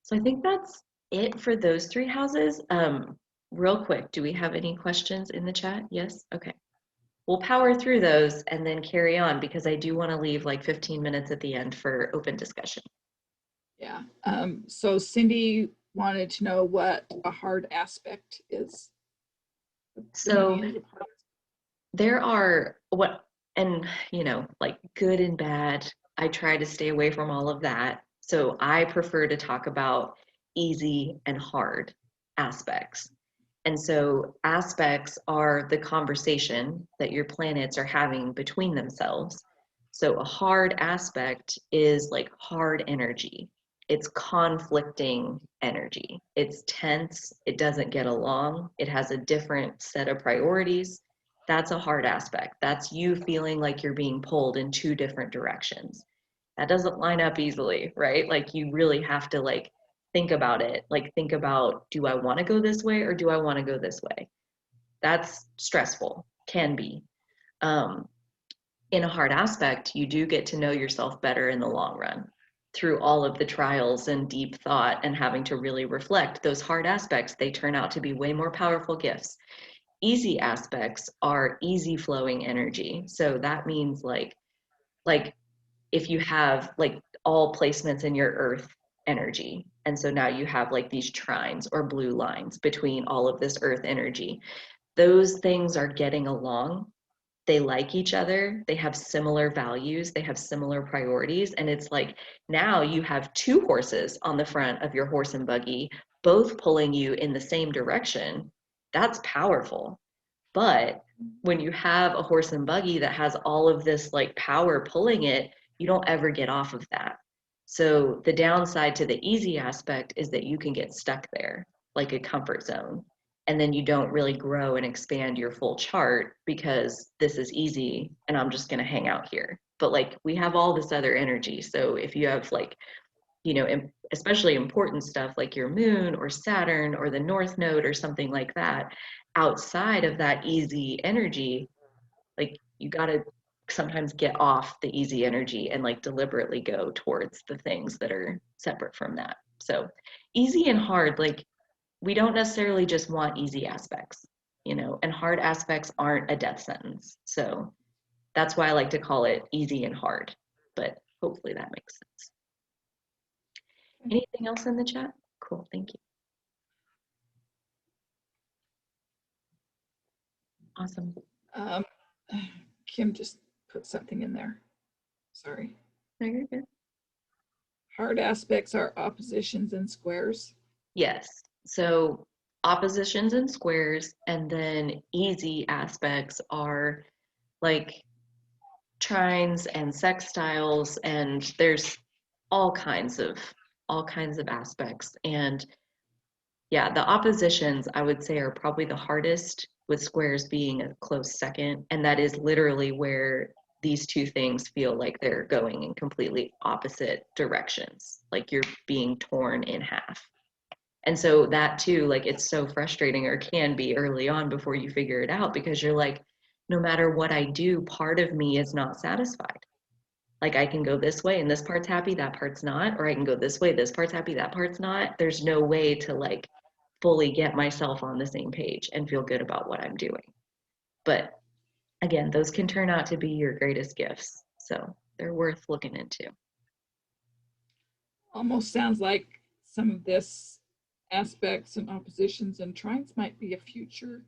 So I think that's it for those three houses. Real quick, do we have any questions in the chat? Yes? Okay. We'll power through those and then carry on, because I do want to leave like 15 minutes at the end for open discussion. Yeah. So Cindy wanted to know what a hard aspect is. So there are like good and bad. I try to stay away from all of that. So I prefer to talk about easy and hard aspects. And so aspects are the conversation that your planets are having between themselves. So a hard aspect is like hard energy. It's conflicting energy. It's tense. It doesn't get along. It has a different set of priorities. That's a hard aspect. That's you feeling like you're being pulled in two different directions. That doesn't line up easily, right? Like you really have to like think about it. Like think about, do I want to go this way or do I want to go this way? That's stressful, can be. In a hard aspect, you do get to know yourself better in the long run through all of the trials and deep thought and having to really reflect. Those hard aspects, they turn out to be way more powerful gifts. Easy aspects are easy flowing energy. So that means like if you have like all placements in your earth energy, and so now you have like these trines or blue lines between all of this earth energy, those things are getting along. They like each other, they have similar values, they have similar priorities. And it's like now you have two horses on the front of your horse and buggy, both pulling you in the same direction. That's powerful. But when you have a horse and buggy that has all of this like power pulling it, you don't ever get off of that. So the downside to the easy aspect is that you can get stuck there, like a comfort zone. And then you don't really grow and expand your full chart because this is easy and I'm just going to hang out here. But like we have all this other energy. So if you have like, especially important stuff like your moon or Saturn or the North Node or something like that, outside of that easy energy, like you got to sometimes get off the easy energy and like deliberately go towards the things that are separate from that. So easy and hard, like we don't necessarily just want easy aspects, you know, and hard aspects aren't a death sentence. So that's why I like to call it easy and hard, but hopefully that makes sense. Anything else in the chat? Cool, thank you. Awesome. Kim just put something in there. Sorry. No, you're good. Hard aspects are oppositions and squares. Yes. So oppositions and squares, and then easy aspects are like trines and sextiles, and there's all kinds of aspects. And yeah, the oppositions I would say are probably the hardest, with squares being a close second, and that is literally where these two things feel like they're going in completely opposite directions, like you're being torn in half. And so that too, like it's so frustrating, or can be early on before you figure it out, because you're like, no matter what I do, part of me is not satisfied. Like I can go this way and this part's happy, that part's not, or I can go this way, this part's happy, that part's not. There's no way to like fully get myself on the same page and feel good about what I'm doing. But again, those can turn out to be your greatest gifts. So they're worth looking into. Almost sounds like some of this aspects and oppositions and trines might be a future.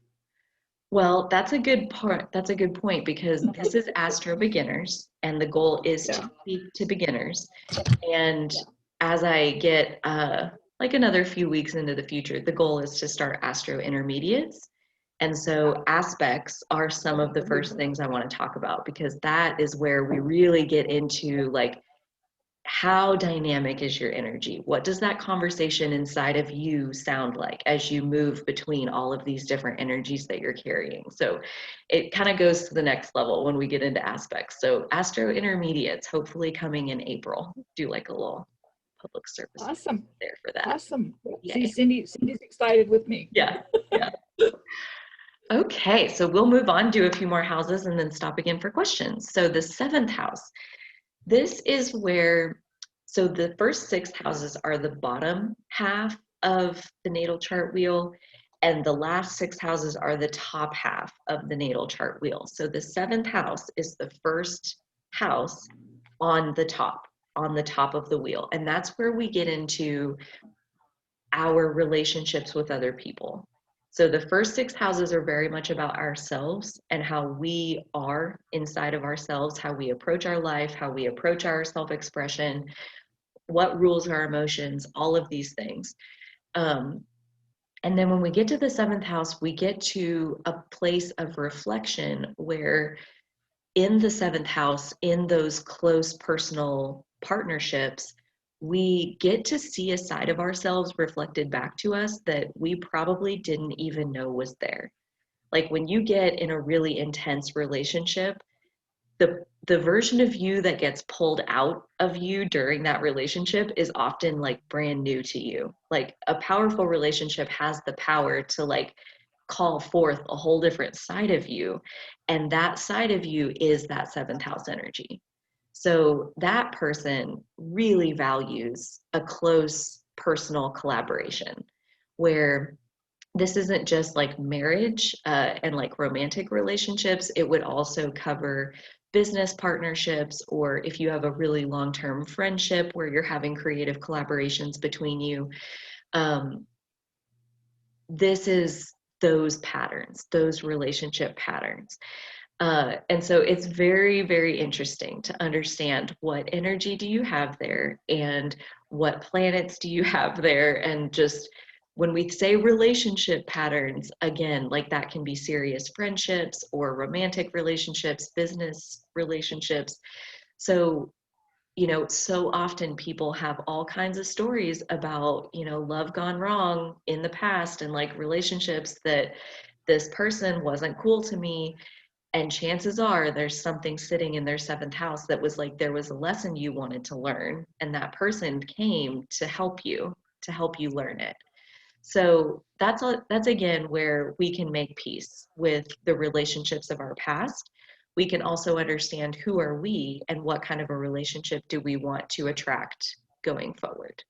Well, that's a good part. That's a good point, because this is AstroBeginners, and the goal is to speak to beginners. And as I get like another few weeks into the future, the goal is to start Astro Intermediates. And so aspects are some of the first things I want to talk about, because that is where we really get into like, how dynamic is your energy? What does that conversation inside of you sound like as you move between all of these different energies that you're carrying? So it kind of goes to the next level when we get into aspects. So Astro Intermediates, hopefully coming in April. Do like a little public service Awesome. there for that. Awesome. Yay. See, Cindy's excited with me. Yeah, yeah. Okay, so we'll move on, do a few more houses, and then stop again for questions. So the 7th house, this is where, so the first 6 houses are the bottom half of the natal chart wheel, and the last 6 houses are the top half of the natal chart wheel. So the 7th house is the first house on the top of the wheel. And that's where we get into our relationships with other people. So the first 6 houses are very much about ourselves and how we are inside of ourselves, how we approach our life, how we approach our self-expression, what rules our emotions, all of these things. And then when we get to the 7th house, we get to a place of reflection where in the 7th house, in those close personal partnerships, we get to see a side of ourselves reflected back to us that we probably didn't even know was there. Like when you get in a really intense relationship, the version of you that gets pulled out of you during that relationship is often like brand new to you. Like a powerful relationship has the power to like call forth a whole different side of you. And that side of you is that 7th house energy. So that person really values a close personal collaboration where this isn't just like marriage and like romantic relationships. It would also cover business partnerships, or if you have a really long-term friendship where you're having creative collaborations between you. This is those patterns, those relationship patterns. And so it's very, very interesting to understand what energy do you have there and what planets do you have there. And just when we say relationship patterns, again, like that can be serious friendships or romantic relationships, business relationships. So, you know, so often people have all kinds of stories about, you know, love gone wrong in the past and like relationships that this person wasn't cool to me. And chances are there's something sitting in their 7th house that was like, there was a lesson you wanted to learn, and that person came to help you learn it. So that's again where we can make peace with the relationships of our past. We can also understand who are we and what kind of a relationship do we want to attract going forward.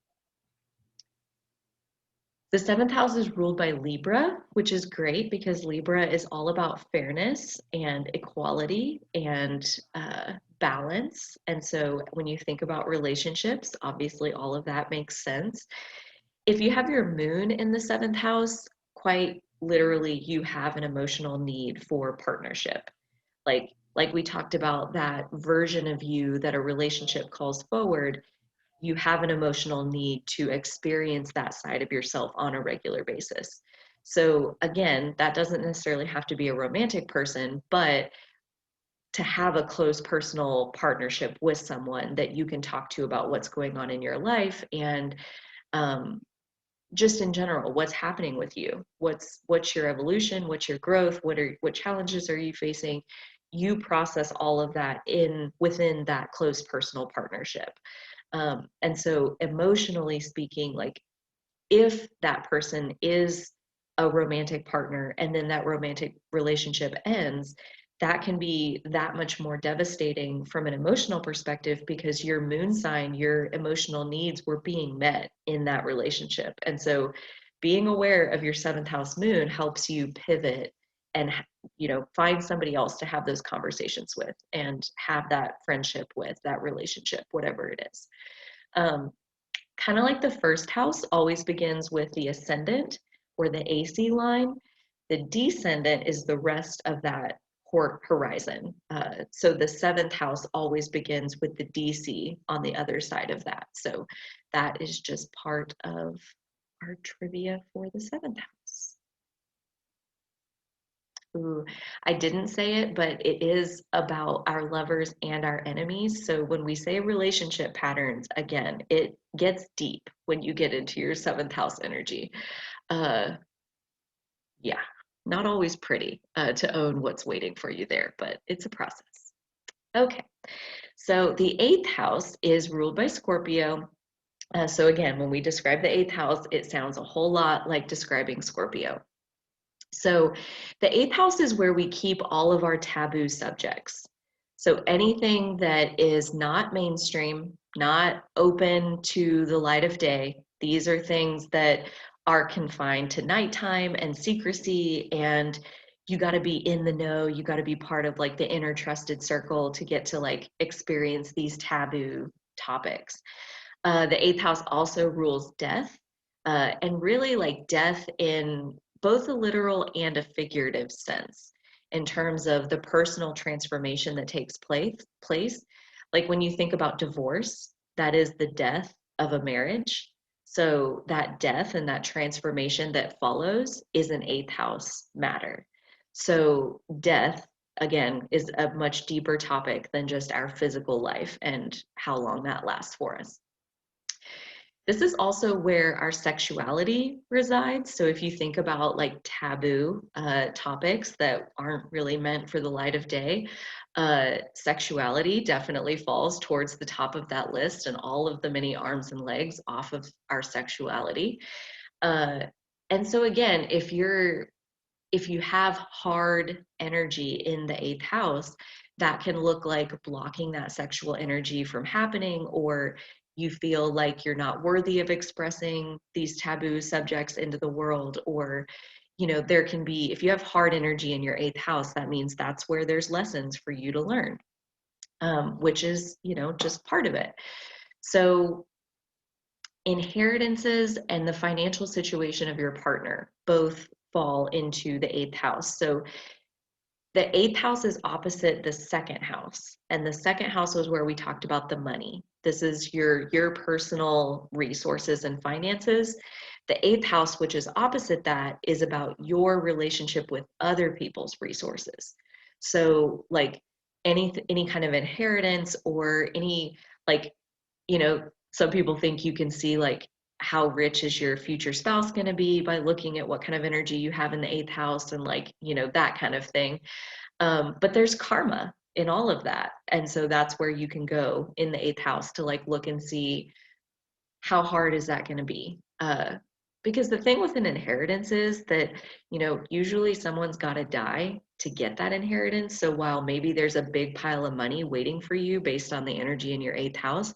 The 7th house is ruled by Libra, which is great because Libra is all about fairness and equality and balance. And so when you think about relationships, obviously all of that makes sense. If you have your moon in the 7th house, quite literally, you have an emotional need for partnership. Like we talked about, that version of you that a relationship calls forward, you have an emotional need to experience that side of yourself on a regular basis. So again, that doesn't necessarily have to be a romantic person, but to have a close personal partnership with someone that you can talk to about what's going on in your life, and just in general, what's happening with you, what's your evolution, what's your growth, what challenges are you facing. You process all of that within that close personal partnership. And so emotionally speaking, like if that person is a romantic partner and then that romantic relationship ends, that can be that much more devastating from an emotional perspective, because your moon sign, your emotional needs were being met in that relationship. And so being aware of your 7th house moon helps you pivot and, you know, find somebody else to have those conversations with and have that friendship with, that relationship, whatever it is. Kind of like the 1st house always begins with the ascendant or the AC line, the descendant is the rest of that horizon. So the 7th house always begins with the DC on the other side of that. So that is just part of our trivia for the 7th house. Ooh, I didn't say it, but it is about our lovers and our enemies. So when we say relationship patterns, again, it gets deep when you get into your 7th house energy. Yeah, not always pretty to own what's waiting for you there, but it's a process. Okay, so the 8th house is ruled by Scorpio. So again, when we describe the 8th house, it sounds a whole lot like describing Scorpio. So the 8th house is where we keep all of our taboo subjects. So anything that is not mainstream, not open to the light of day, these are things that are confined to nighttime and secrecy, and you got to be in the know, you got to be part of like the inner trusted circle to get to like experience these taboo topics. The 8th house also rules death, and really like death in both a literal and a figurative sense, in terms of the personal transformation that takes place. Like when you think about divorce, that is the death of a marriage. So that death and that transformation that follows is an 8th house matter. So death, again, is a much deeper topic than just our physical life and how long that lasts for us. This is also where our sexuality resides. So if you think about like taboo topics that aren't really meant for the light of day, sexuality definitely falls towards the top of that list, and all of the many arms and legs off of our sexuality. And so again, if you have hard energy in the 8th house, that can look like blocking that sexual energy from happening, or you feel like you're not worthy of expressing these taboo subjects into the world. Or, you know, there can be, if you have hard energy in your 8th house, that means that's where there's lessons for you to learn, which is, you know, just part of it. So inheritances and the financial situation of your partner both fall into the 8th house. So the 8th house is opposite the 2nd house. And the 2nd house was where we talked about the money. This is your personal resources and finances. The 8th house, which is opposite that, is about your relationship with other people's resources. So like any kind of inheritance, or any, like, you know, some people think you can see like how rich is your future spouse going to be by looking at what kind of energy you have in the 8th house, and like, you know, that kind of thing. But there's karma in all of that. And so that's where you can go in the 8th house to like look and see how hard is that going to be. Because the thing with an inheritance is that, you know, usually someone's got to die to get that inheritance. So while maybe there's a big pile of money waiting for you based on the energy in your 8th house,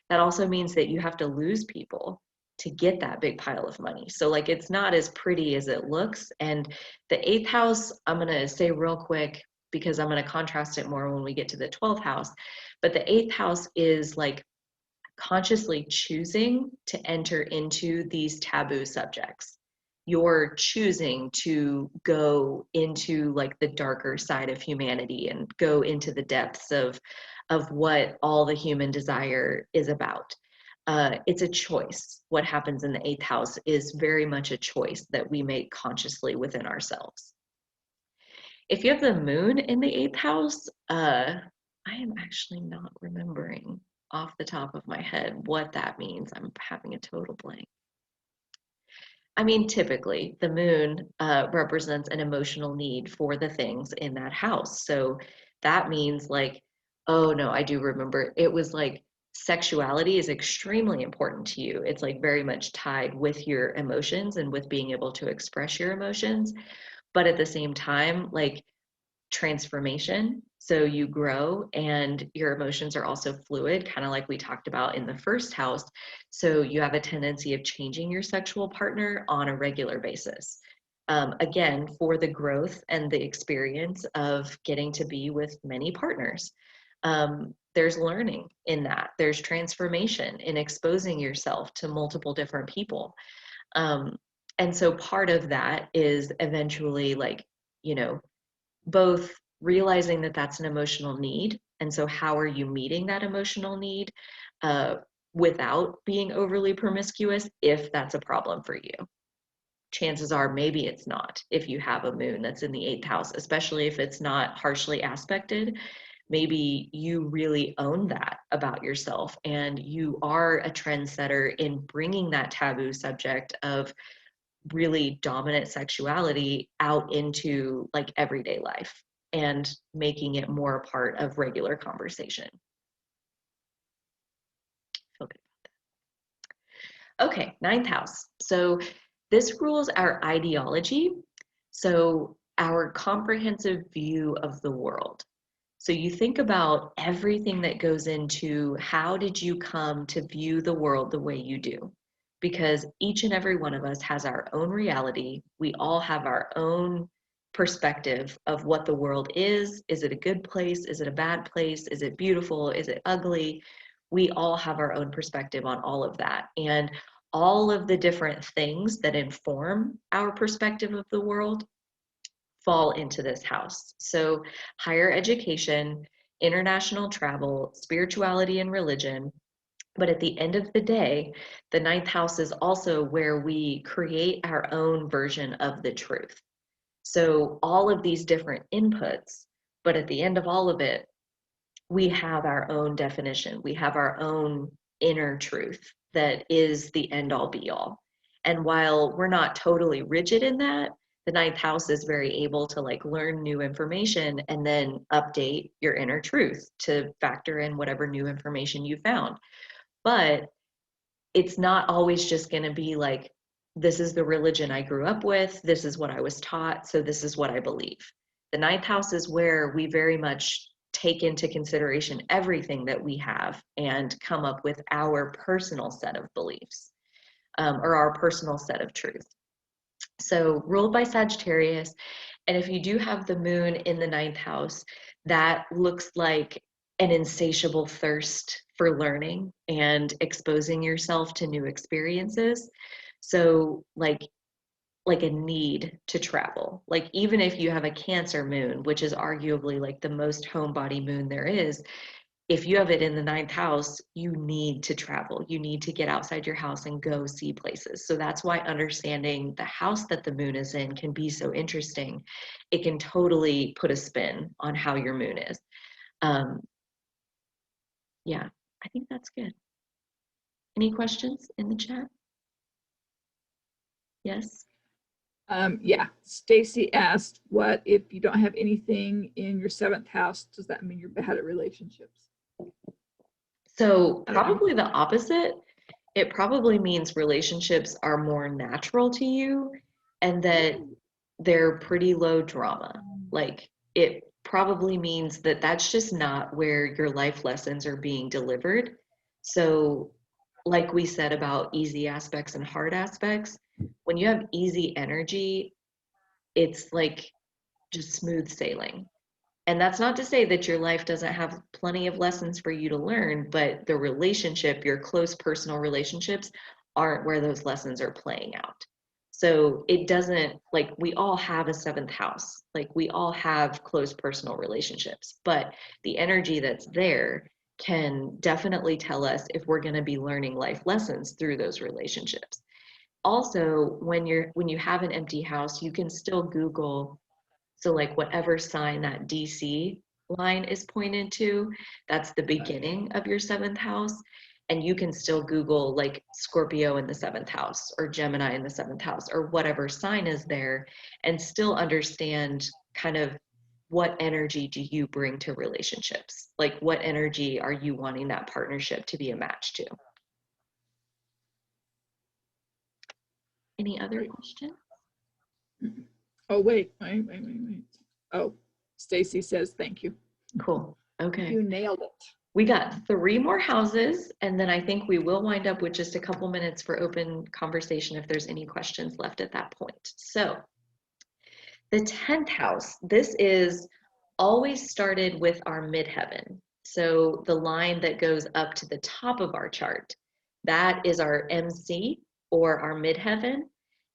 that also means that you have to lose people to get that big pile of money. So like it's not as pretty as it looks. And the 8th house, I'm going to say real quick because I'm going to contrast it more when we get to the 12th house. But the 8th house is like consciously choosing to enter into these taboo subjects. You're choosing to go into like the darker side of humanity and go into the depths of what all the human desire is about. It's a choice. What happens in the 8th house is very much a choice that we make consciously within ourselves. If you have the moon in the 8th house, I am actually not remembering off the top of my head what that means. I'm having a total blank. I mean, typically the moon represents an emotional need for the things in that house. So that means like, oh no, I do remember. It was like sexuality is extremely important to you. It's like very much tied with your emotions and with being able to express your emotions. But at the same time, like transformation. So you grow and your emotions are also fluid, kind of like we talked about in the 1st house. So you have a tendency of changing your sexual partner on a regular basis. Again, for the growth and the experience of getting to be with many partners. There's learning in that. There's transformation in exposing yourself to multiple different people. And so part of that is eventually like, you know, both realizing that that's an emotional need. And so how are you meeting that emotional need without being overly promiscuous if that's a problem for you? Chances are maybe it's not if you have a moon that's in the 8th house, especially if it's not harshly aspected. Maybe you really own that about yourself and you are a trendsetter in bringing that taboo subject of really dominant sexuality out into like everyday life and making it more a part of regular conversation. Feel good about that. Okay, 9th house. So this rules our ideology. So our comprehensive view of the world. So you think about everything that goes into how did you come to view the world the way you do? Because each and every one of us has our own reality. We all have our own perspective of what the world is. Is it a good place? Is it a bad place? Is it beautiful? Is it ugly? We all have our own perspective on all of that. And all of the different things that inform our perspective of the world fall into this house. So higher education, international travel, spirituality and religion. But at the end of the day, the 9th house is also where we create our own version of the truth. So all of these different inputs, but at the end of all of it, we have our own definition. We have our own inner truth that is the end all be all. And while we're not totally rigid in that, the 9th house is very able to like learn new information and then update your inner truth to factor in whatever new information you found. But it's not always just going to be like, this is the religion I grew up with, this is what I was taught, so this is what I believe. The 9th house is where we very much take into consideration everything that we have and come up with our personal set of beliefs or our personal set of truth. So ruled by Sagittarius, and if you do have the moon in the 9th house, that looks like an insatiable thirst for learning and exposing yourself to new experiences. So like a need to travel. Like even if you have a Cancer moon, which is arguably like the most homebody moon there is, if you have it in the 9th house, you need to travel. You need to get outside your house and go see places. So that's why understanding the house that the moon is in can be so interesting. It can totally put a spin on how your moon is. Yeah, I think that's good. Any questions in the chat? Yes? Yeah, Stacy asked, what if you don't have anything in your 7th house? Does that mean you're bad at relationships? So probably the opposite. It probably means relationships are more natural to you and that they're pretty low drama. Like it probably means that that's just not where your life lessons are being delivered. So like we said about easy aspects and hard aspects, when you have easy energy, it's like just smooth sailing. And that's not to say that your life doesn't have plenty of lessons for you to learn, but the relationship, your close personal relationships, aren't where those lessons are playing out. So it doesn't, like, we all have a seventh house, like we all have close personal relationships, but the energy that's there can definitely tell us if we're going to be learning life lessons through those relationships. Also, when you have an empty house, you can still Google, so like whatever sign that DC line is pointed to, that's the beginning of your seventh house. And you can still Google like Scorpio in the seventh house or Gemini in the seventh house or whatever sign is there, and still understand kind of what energy do you bring to relationships? Like what energy are you wanting that partnership to be a match to? Any other questions? Oh, wait. Oh, Stacy says thank you. Cool. Okay. You nailed it. We got 3 more houses, and then I think we will wind up with just a couple minutes for open conversation if there's any questions left at that point. So the 10th house, this is always started with our midheaven. So the line that goes up to the top of our chart, that is our MC or our midheaven,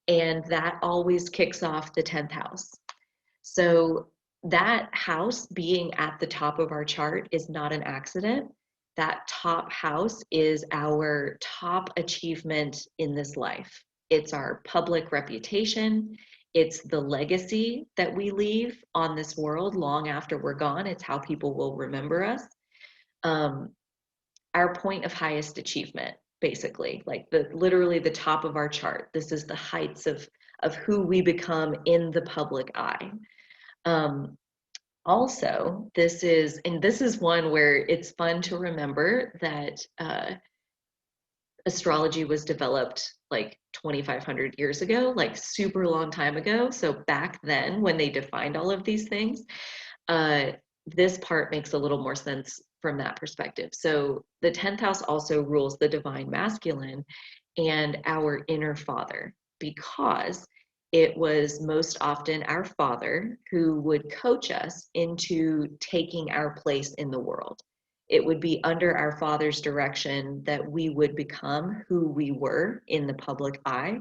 and that always kicks off the 10th house. So that house being at the top of our chart is not an accident. That top house is our top achievement in this life. It's our public reputation. It's the legacy that we leave on this world long after we're gone. It's how people will remember us. Our point of highest achievement, basically, like literally the top of our chart. This is the heights of who we become in the public eye. Also, this is one where it's fun to remember that astrology was developed like 2,500 years ago, like super long time ago. So back then, when they defined all of these things, this part makes a little more sense from that perspective. So the 10th house also rules the divine masculine and our inner father, because it was most often our father who would coach us into taking our place in the world. It would be under our father's direction that we would become who we were in the public eye,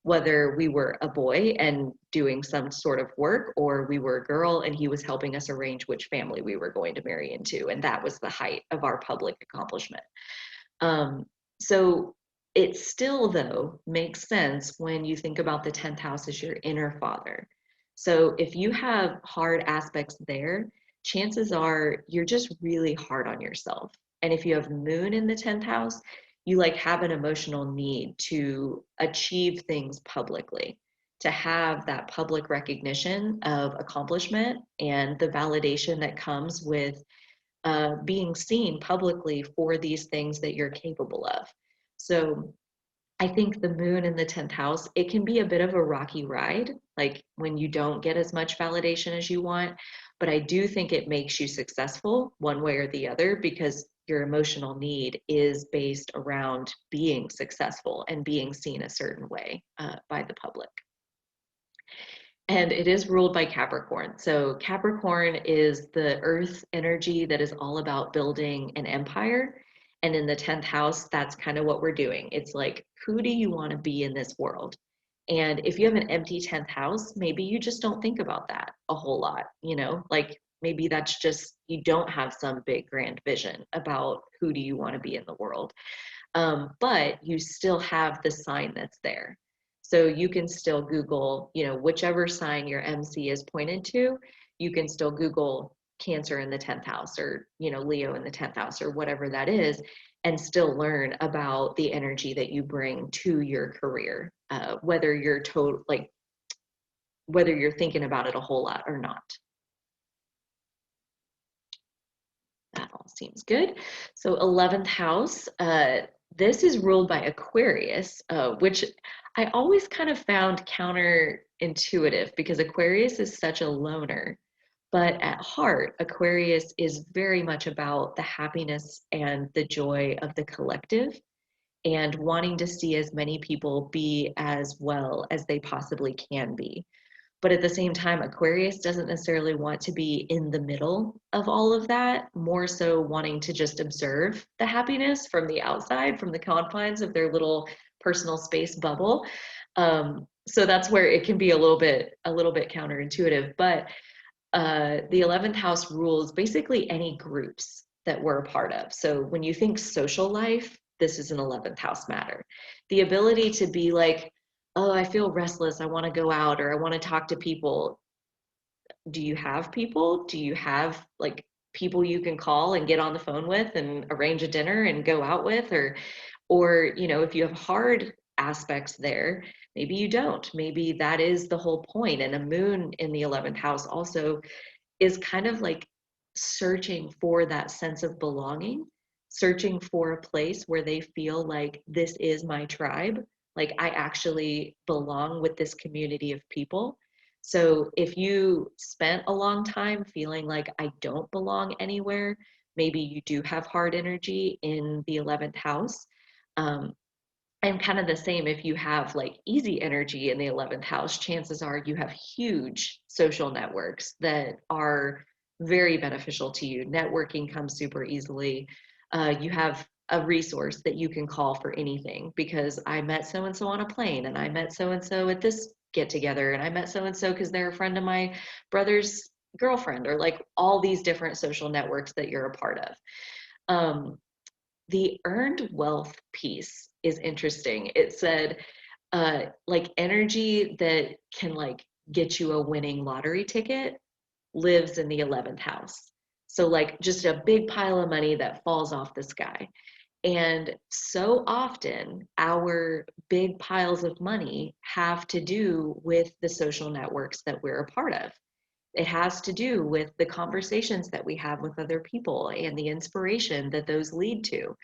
whether we were a boy and doing some sort of work, or we were a girl and he was helping us arrange which family we were going to marry into. And that was the height of our public accomplishment. So it still, though, makes sense when you think about the 10th house as your inner father. So if you have hard aspects there, chances are you're just really hard on yourself. And if you have moon in the 10th house, you like have an emotional need to achieve things publicly, to have that public recognition of accomplishment and the validation that comes with being seen publicly for these things that you're capable of. So I think the moon in the 10th house, it can be a bit of a rocky ride, like when you don't get as much validation as you want, but I do think it makes you successful one way or the other, because your emotional need is based around being successful and being seen a certain way by the public. And it is ruled by Capricorn. So Capricorn is the earth energy that is all about building an empire. And in the 10th house, that's kind of what we're doing. It's like, who do you want to be in this world? And if you have an empty 10th house, maybe you just don't think about that a whole lot, you know, like maybe that's just, you don't have some big grand vision about who do you want to be in the world. But you still have the sign that's there. So you can still Google, you know, whichever sign your MC is pointed to, you can still Google Cancer in the 10th house, or, you know, Leo in the 10th house, or whatever that is, and still learn about the energy that you bring to your career, whether you're whether you're thinking about it a whole lot or not. That all seems good. So 11th house, this is ruled by Aquarius, which I always kind of found counterintuitive, because Aquarius is such a loner. But at heart, Aquarius is very much about the happiness and the joy of the collective. and wanting to see as many people be as well as they possibly can be. But at the same time, Aquarius doesn't necessarily want to be in the middle of all of that, more so wanting to just observe the happiness from the outside, from the confines of their little personal space bubble. So that's where it can be a little bit counterintuitive. But the 11th house rules basically any groups that we're a part of. So when you think social life, this is an 11th house matter. The ability to be like, oh, I feel restless, I want to go out, or I want to talk to people. Do you have people? Do you have like people you can call and get on the phone with and arrange a dinner and go out with? Or you know, if you have hard aspects there, maybe you don't. Maybe that is the whole point. And a moon in the 11th house also is kind of like searching for that sense of belonging, searching for a place where they feel like this is my tribe, like I actually belong with this community of people. So if you spent a long time feeling like I don't belong anywhere, maybe you do have hard energy in the 11th house. And kind of the same if you have like easy energy in the 11th house, chances are you have huge social networks that are very beneficial to you. Networking comes super easily. You have a resource that you can call for anything, because I met so-and-so on a plane, and I met so-and-so at this get together, and I met so-and-so because they're a friend of my brother's girlfriend, or like all these different social networks that you're a part of. The earned wealth piece is interesting. It said, like energy that can like get you a winning lottery ticket lives in the 11th house. So like just a big pile of money that falls off the sky. And so often our big piles of money have to do with the social networks that we're a part of. It has to do with the conversations that we have with other people and the inspiration that those lead to.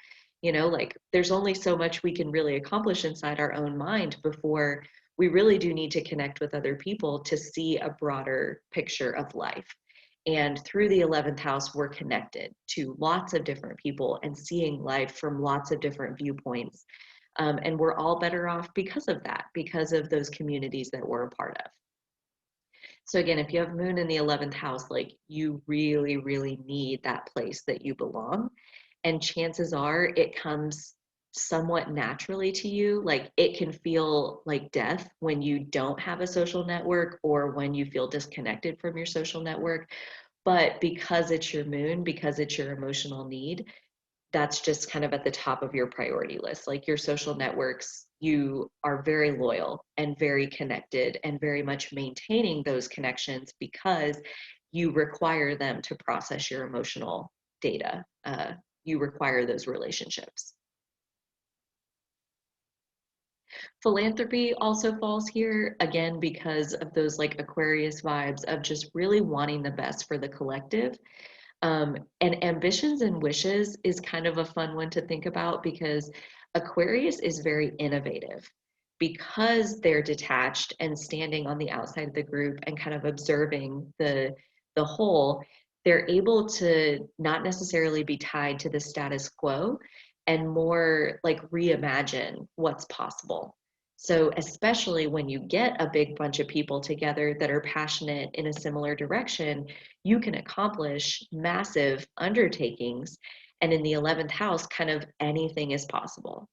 You know, like there's only so much we can really accomplish inside our own mind before we really do need to connect with other people to see a broader picture of life. And through the 11th house, we're connected to lots of different people and seeing life from lots of different viewpoints. And we're all better off because of that, because of those communities that we're a part of. So again, if you have moon in the 11th house, like you really, really need that place that you belong. And chances are it comes somewhat naturally to you. Like it can feel like death when you don't have a social network or when you feel disconnected from your social network. But because it's your moon, because it's your emotional need, that's just kind of at the top of your priority list. Like your social networks, you are very loyal and very connected and very much maintaining those connections because you require them to process your emotional data. You require those relationships. Philanthropy also falls here, again, because of those like Aquarius vibes of just really wanting the best for the collective. And ambitions and wishes is kind of a fun one to think about, because Aquarius is very innovative. Because they're detached and standing on the outside of the group and kind of observing the whole, they're able to not necessarily be tied to the status quo and more like reimagine what's possible. So especially when you get a big bunch of people together that are passionate in a similar direction, you can accomplish massive undertakings. And in the 11th house, kind of anything is possible.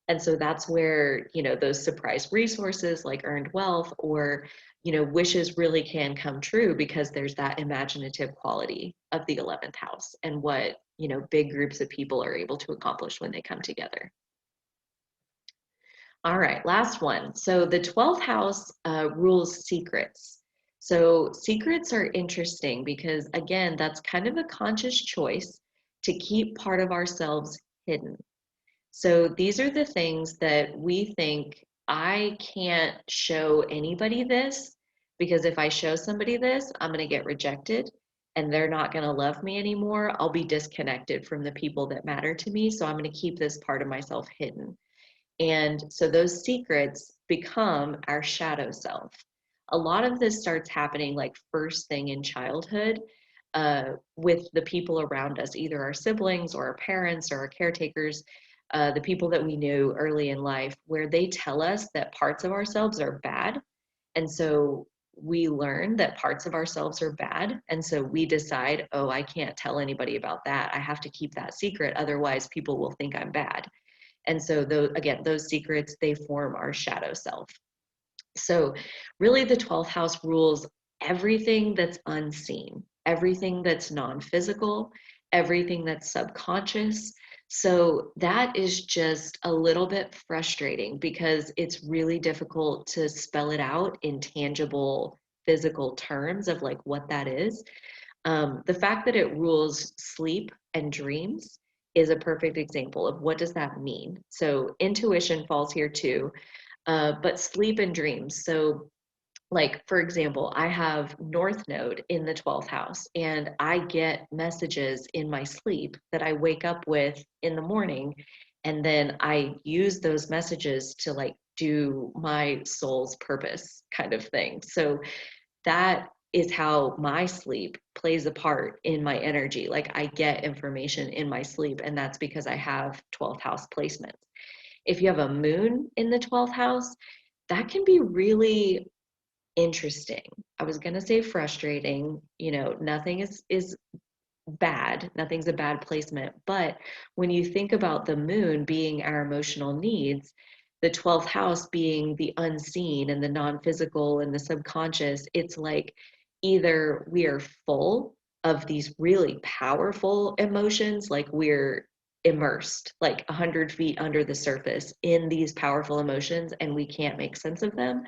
And so that's where, you know, those surprise resources like earned wealth or, you know, wishes really can come true, because there's that imaginative quality of the 11th house and what, you know, big groups of people are able to accomplish when they come together. All right, last one. So the 12th house rules secrets. So secrets are interesting because, again, that's kind of a conscious choice to keep part of ourselves hidden. So these are the things that we think, I can't show anybody this, because if I show somebody this, I'm going to get rejected and they're not going to love me anymore. I'll be disconnected from the people that matter to me. So I'm going to keep this part of myself hidden. And so those secrets become our shadow self. A lot of this starts happening like first thing in childhood with the people around us, either our siblings or our parents or our caretakers. the people that we knew early in life, where they tell us that parts of ourselves are bad. And so we learn that parts of ourselves are bad. And so we decide, oh, I can't tell anybody about that. I have to keep that secret. Otherwise, people will think I'm bad. And so those secrets, they form our shadow self. So really the 12th house rules everything that's unseen, everything that's non-physical, everything that's subconscious. So that is just a little bit frustrating because it's really difficult to spell it out in tangible physical terms of like what that is. The fact that it rules sleep and dreams is a perfect example of what does that mean. So intuition falls here too, but sleep and dreams. So like, for example, I have North Node in the 12th house, and I get messages in my sleep that I wake up with in the morning, and then I use those messages to like do my soul's purpose kind of thing. So that is how my sleep plays a part in my energy. Like I get information in my sleep, and that's because I have 12th house placements. If you have a moon in the 12th house, that can be really interesting. I was going to say frustrating, you know, nothing is bad, nothing's a bad placement, but when you think about the moon being our emotional needs, the 12th house being the unseen and the non-physical and the subconscious, it's like either we are full of these really powerful emotions, like we're immersed like 100 feet under the surface in these powerful emotions and we can't make sense of them,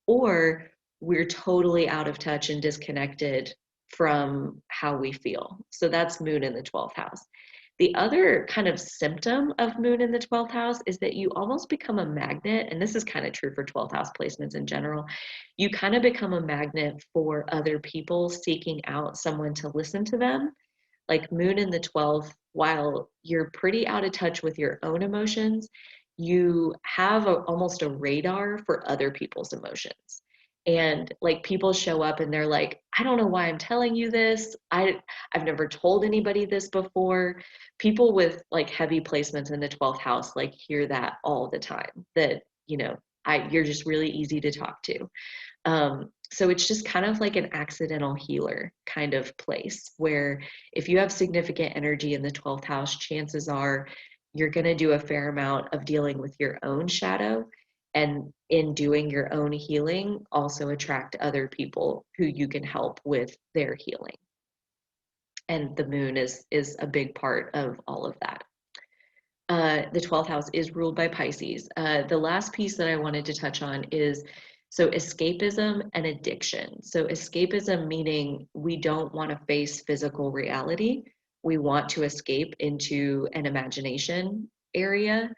or we're totally out of touch and disconnected from how we feel. So that's moon in the 12th house. The other kind of symptom of moon in the 12th house is that you almost become a magnet, and this is kind of true for 12th house placements in general. You kind of become a magnet for other people seeking out someone to listen to them. Like moon in the 12th, while you're pretty out of touch with your own emotions, you have almost a radar for other people's emotions. And like people show up and they're like, I don't know why I'm telling you this. I've never told anybody this before. People with like heavy placements in the 12th house like hear that all the time, that, you know, you're just really easy to talk to. So it's just kind of like an accidental healer kind of place where if you have significant energy in the 12th house, chances are you're going to do a fair amount of dealing with your own shadow. And in doing your own healing, also attract other people who you can help with their healing. And the moon is a big part of all of that. The 12th house is ruled by Pisces. The last piece that I wanted to touch on is so escapism and addiction. So escapism meaning we don't want to face physical reality. We want to escape into an imagination area.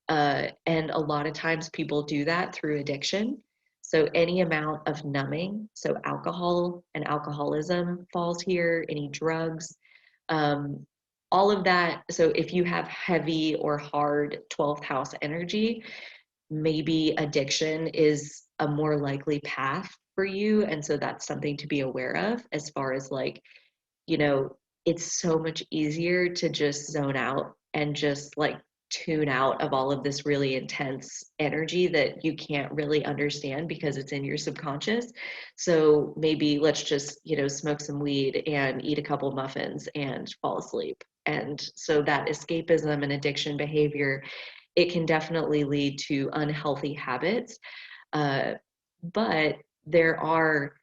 And a lot of times people do that through addiction. So any amount of numbing, so alcohol and alcoholism falls here, any drugs, all of that. So if you have heavy or hard 12th house energy, maybe addiction is a more likely path for you. And so that's something to be aware of as far as like, you know, it's so much easier to just zone out and just like tune out of all of this really intense energy that you can't really understand because it's in your subconscious. So maybe let's just, you know, smoke some weed and eat a couple muffins and fall asleep. And so that escapism and addiction behavior, it can definitely lead to unhealthy habits. But there are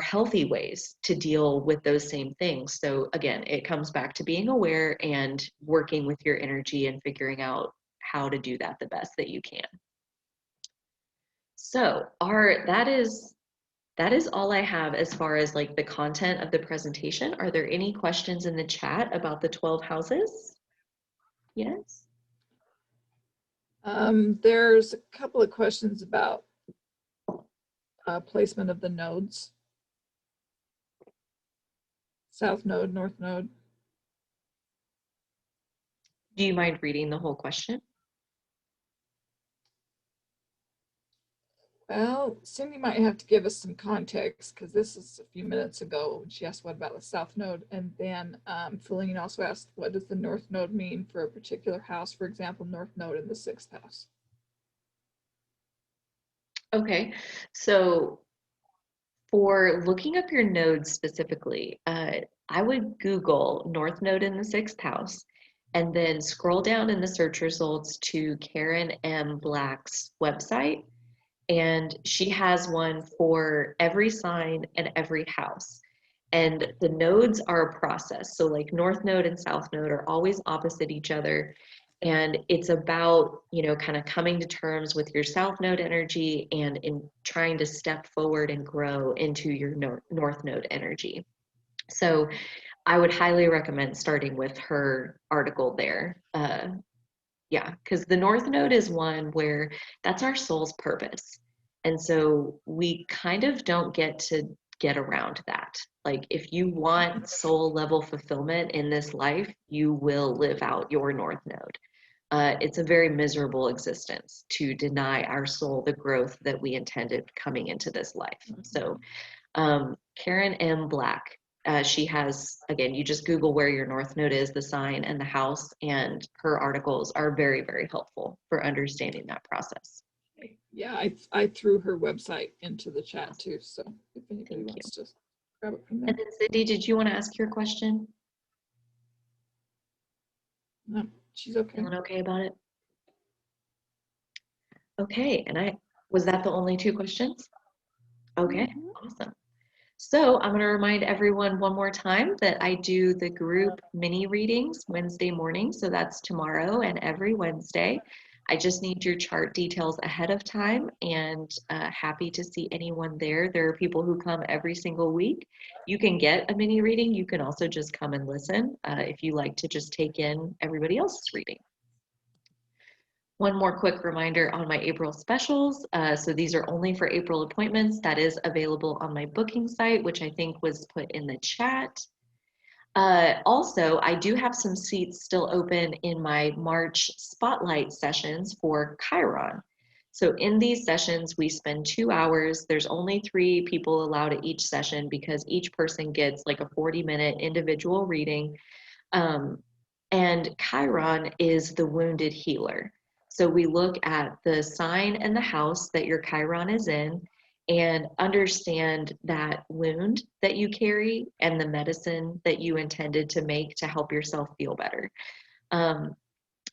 healthy ways to deal with those same things. So again, it comes back to being aware and working with your energy and figuring out how to do that the best that you can. So that is all I have as far as like the content of the presentation. Are there any questions in the chat about the 12 houses? Yes. There's a couple of questions about placement of the nodes. South node, north node. Do you mind reading the whole question? Well, Cindy might have to give us some context because this is a few minutes ago. She asked what about the south node, and then Feline also asked what does the north node mean for a particular house, for example, north node in the 6th house. Okay, so for looking up your nodes specifically, I would Google North Node in the 6th house and then scroll down in the search results to Karen M. Black's website. And she has one for every sign and every house. And the nodes are a process. So like North Node and South Node are always opposite each other. And it's about, you know, kind of coming to terms with your South Node energy and in trying to step forward and grow into your North Node energy. So I would highly recommend starting with her article there. Yeah, because the North Node is one where that's our soul's purpose. And so we kind of don't get to get around that. Like if you want soul level fulfillment in this life, you will live out your North Node. It's a very miserable existence to deny our soul the growth that we intended coming into this life. So Karen M. Black, she has, again, you just Google where your North Node is, the sign and the house, and her articles are very, very helpful for understanding that process. Yeah, I threw her website into the chat too, so if anybody wants to grab it from there. And then Cindy, did you want to ask your question? No, she's okay. Feeling okay about it? Okay, and was that the only 2 questions? Okay, awesome. So I'm going to remind everyone one more time that I do the group mini readings Wednesday morning. So that's tomorrow and every Wednesday. I just need your chart details ahead of time, and happy to see anyone there. There are people who come every single week. You can get a mini reading. You can also just come and listen if you like to just take in everybody else's reading. One more quick reminder on my April specials. So these are only for April appointments. That is available on my booking site, which I think was put in the chat. Also, I do have some seats still open in my March spotlight sessions for Chiron. So in these sessions, we spend 2 hours. There's only 3 people allowed at each session because each person gets like a 40-minute individual reading. And Chiron is the wounded healer. So we look at the sign and the house that your Chiron is in and understand that wound that you carry and the medicine that you intended to make to help yourself feel better.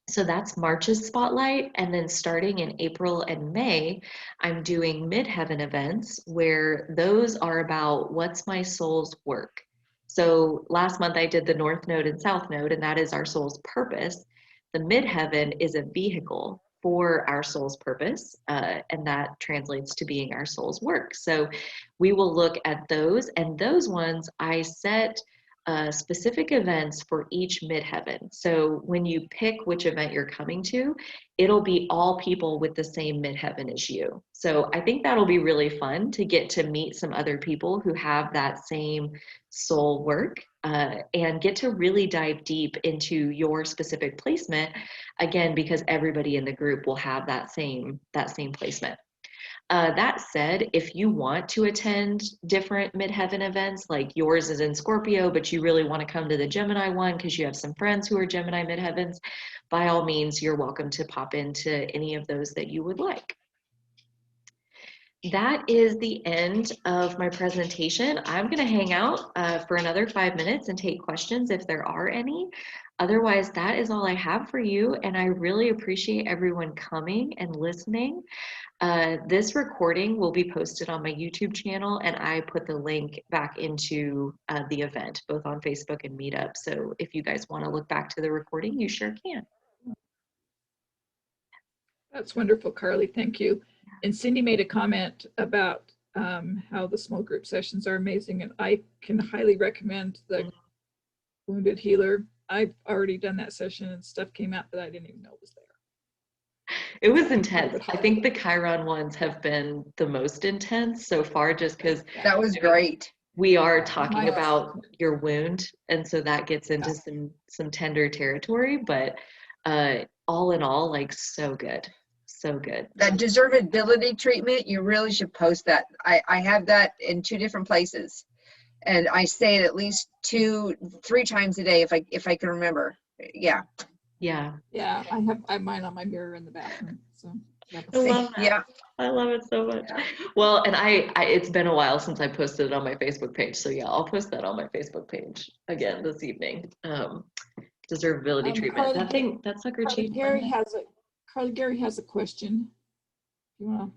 So that's March's spotlight. And then starting in April and May, I'm doing midheaven events where those are about what's my soul's work. So last month I did the North Node and South Node, and that is our soul's purpose. The midheaven is a vehicle for our soul's purpose, and that translates to being our soul's work. So we will look at those, and those ones I set specific events for each midheaven. So when you pick which event you're coming to, it'll be all people with the same midheaven as you. So I think that'll be really fun to get to meet some other people who have that same soul work and get to really dive deep into your specific placement, again, because everybody in the group will have that same placement. That said, if you want to attend different midheaven events, like yours is in Scorpio, but you really want to come to the Gemini one because you have some friends who are Gemini midheavens, by all means, you're welcome to pop into any of those that you would like. That is the end of my presentation. I'm going to hang out for another 5 minutes and take questions if there are any. Otherwise, that is all I have for you, and I really appreciate everyone coming and listening. This recording will be posted on my YouTube channel, and I put the link back into the event, both on Facebook and Meetup. So if you guys want to look back to the recording, you sure can. That's wonderful, Carly. Thank you. And Cindy made a comment about how the small group sessions are amazing, and I can highly recommend the Wounded Healer. I've already done that session, and stuff came out that I didn't even know was there. It was intense. I think the Chiron ones have been the most intense so far, just because that was great. We are talking about your wound, and so that gets into some tender territory, but all in all, like, so good. So good. That deservability treatment, you really should post that. I have that in 2 different places. And I say it at least 2-3 times a day if I can remember. Yeah. Yeah. Yeah, I have mine on my mirror in the bathroom. So I love that. Yeah. I love it so much. Yeah. Well, and I it's been a while since I posted it on my Facebook page. So yeah, I'll post that on my Facebook page again this evening. Deservability treatment. That sucker Carly changed my Gary life. Carly Gary has a question. You want to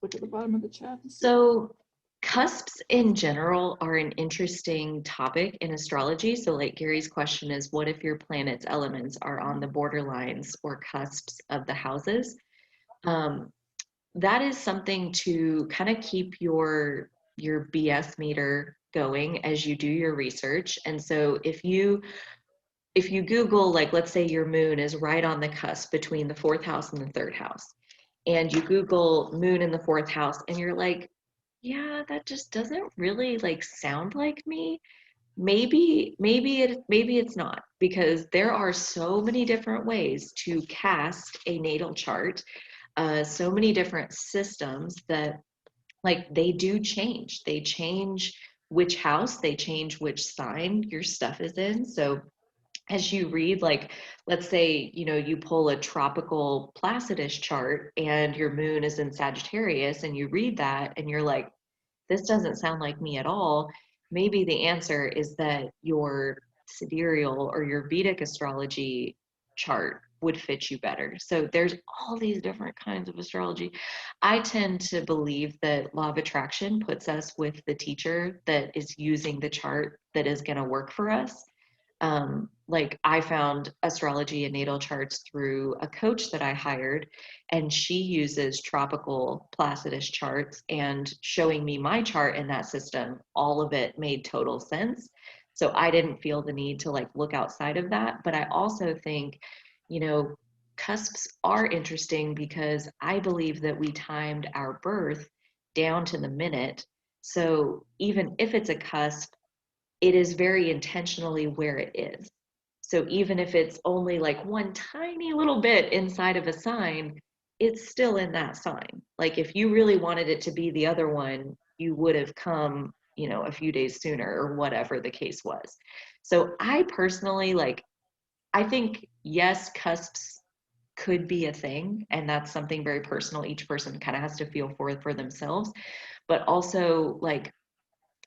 look at the bottom of the chat? And see? So cusps in general are an interesting topic in astrology. So like Gary's question is, what if your planet's elements are on the borderlines or cusps of the houses? That is something to kind of keep your BS meter going as you do your research. And so if you Google, like, let's say your moon is right on the cusp between the 4th house and the 3rd house, and you Google moon in the 4th house and you're like, yeah, that just doesn't really like sound like me. Maybe it's not, because there are so many different ways to cast a natal chart, so many different systems that like they do change. They change which house, they change which sign your stuff is in. So as you read, like, let's say, you pull a tropical Placidus chart and your moon is in Sagittarius and you read that and you're like, this doesn't sound like me at all. Maybe the answer is that your sidereal or your Vedic astrology chart would fit you better. So there's all these different kinds of astrology. I tend to believe that law of attraction puts us with the teacher that is using the chart that is going to work for us. Like I found astrology and natal charts through a coach that I hired, and she uses tropical Placidus charts, and showing me my chart in that system, all of it made total sense. So I didn't feel the need to like look outside of that. But I also think, cusps are interesting because I believe that we timed our birth down to the minute. So even if it's a cusp, it is very intentionally where it is. So even if it's only like one tiny little bit inside of a sign, it's still in that sign. Like if you really wanted it to be the other one, you would have come, a few days sooner or whatever the case was. So I personally I think, yes, cusps could be a thing, and that's something very personal. Each person kind of has to feel for themselves. But also like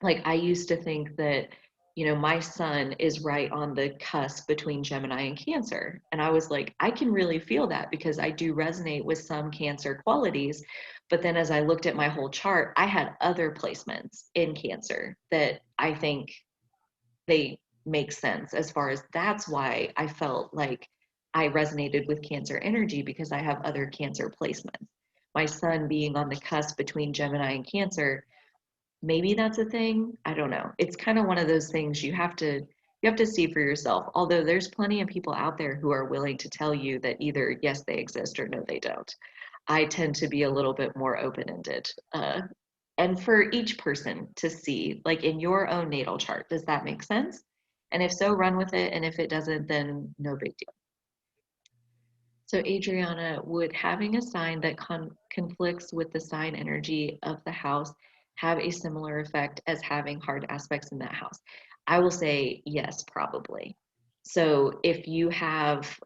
I used to think that, my sun is right on the cusp between Gemini and Cancer. And I was like, I can really feel that because I do resonate with some Cancer qualities. But then as I looked at my whole chart, I had other placements in Cancer that I think they make sense, as far as that's why I felt like I resonated with Cancer energy, because I have other Cancer placements. My sun being on the cusp between Gemini and Cancer, maybe that's a thing. I don't know. It's kind of one of those things you have to see for yourself. Although there's plenty of people out there who are willing to tell you that either yes, they exist, or no, they don't. I tend to be a little bit more open-ended. And for each person to see, like in your own natal chart, does that make sense? And if so, run with it. And if it doesn't, then no big deal. So Adriana, would having a sign that conflicts with the sign energy of the house have a similar effect as having hard aspects in that house? I will say yes, probably. So if you have,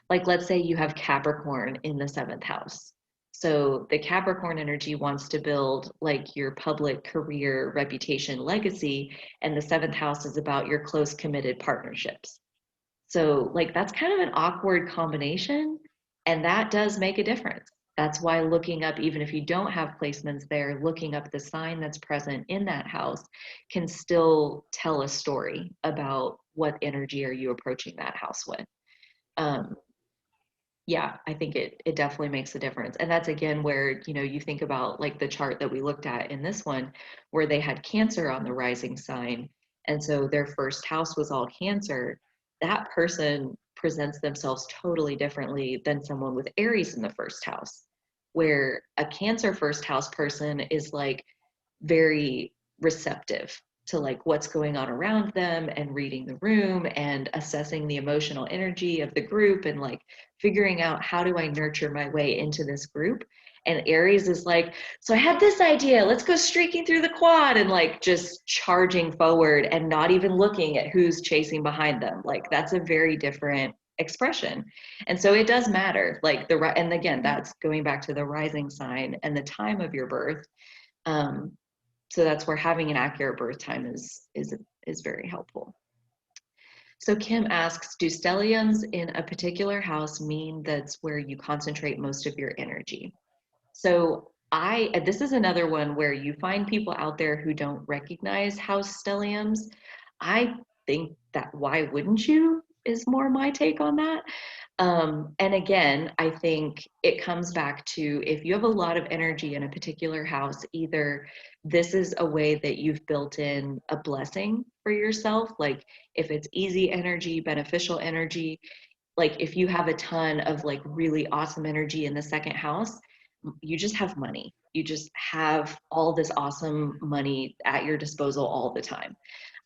like, let's say you have Capricorn in the 7th house. So the Capricorn energy wants to build like your public career, reputation, legacy, and the 7th house is about your close, committed partnerships. So like that's kind of an awkward combination, and that does make a difference. That's why looking up, even if you don't have placements there, looking up the sign that's present in that house can still tell a story about what energy are you approaching that house with. Yeah, I think it definitely makes a difference. And that's again where, you think about like the chart that we looked at in this one, where they had Cancer on the rising sign. And so their first house was all Cancer. That person presents themselves totally differently than someone with Aries in the first house, where a Cancer first house person is like very receptive to like what's going on around them and reading the room and assessing the emotional energy of the group and like figuring out how do I nurture my way into this group. And Aries is like, so I had this idea, let's go streaking through the quad and like just charging forward and not even looking at who's chasing behind them. Like that's a very different expression. And so it does matter, like and again, that's going back to the rising sign and the time of your birth. So that's where having an accurate birth time is very helpful. So Kim asks, do stelliums in a particular house mean that's where you concentrate most of your energy? So this is another one where you find people out there who don't recognize house stelliums. I think that why wouldn't you is more my take on that. And again, I think it comes back to if you have a lot of energy in a particular house, either this is a way that you've built in a blessing for yourself, like if it's easy energy, beneficial energy, like if you have a ton of like really awesome energy in the second house, you just have money. You just have all this awesome money at your disposal all the time.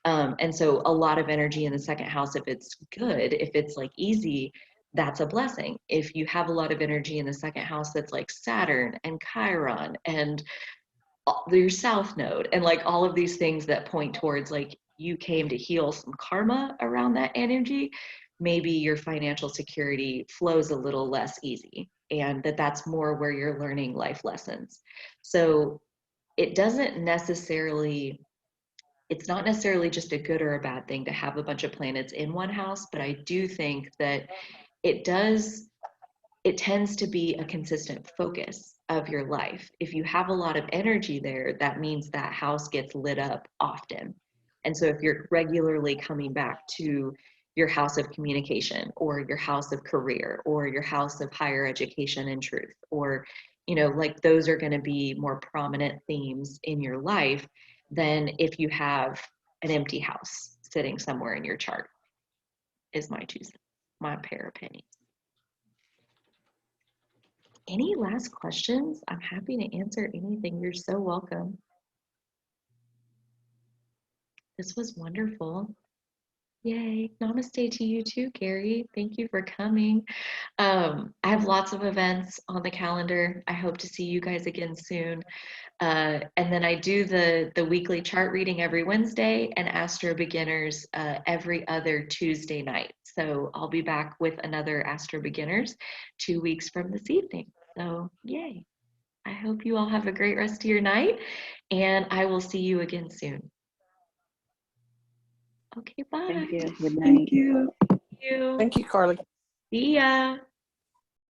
And so a lot of energy in the second house, if it's good, if it's like easy, that's a blessing. If you have a lot of energy in the second house that's like Saturn and Chiron and your south node and like all of these things that point towards like you came to heal some karma around that energy, maybe your financial security flows a little less easy and that's more where you're learning life lessons. So it doesn't necessarily, it's not necessarily just a good or a bad thing to have a bunch of planets in one house, but I do think that it tends to be a consistent focus of your life. If you have a lot of energy there, that means that house gets lit up often. And so if you're regularly coming back to your house of communication or your house of career or your house of higher education and truth, or, you know, like those are going to be more prominent themes in your life than if you have an empty house sitting somewhere in your chart, is my my pair of pennies. Any last questions? I'm happy to answer anything. You're so welcome. This was wonderful. Yay. Namaste to you too, Gary. Thank you for coming. I have lots of events on the calendar. I hope to see you guys again soon. And then I do the weekly chart reading every Wednesday and AstroBeginners every other Tuesday night. So I'll be back with another AstroBeginners 2 weeks from this evening. So yay. I hope you all have a great rest of your night and I will see you again soon. Okay, bye. Thank you. Good night. Thank you. Thank you. Thank you, Carly. See ya.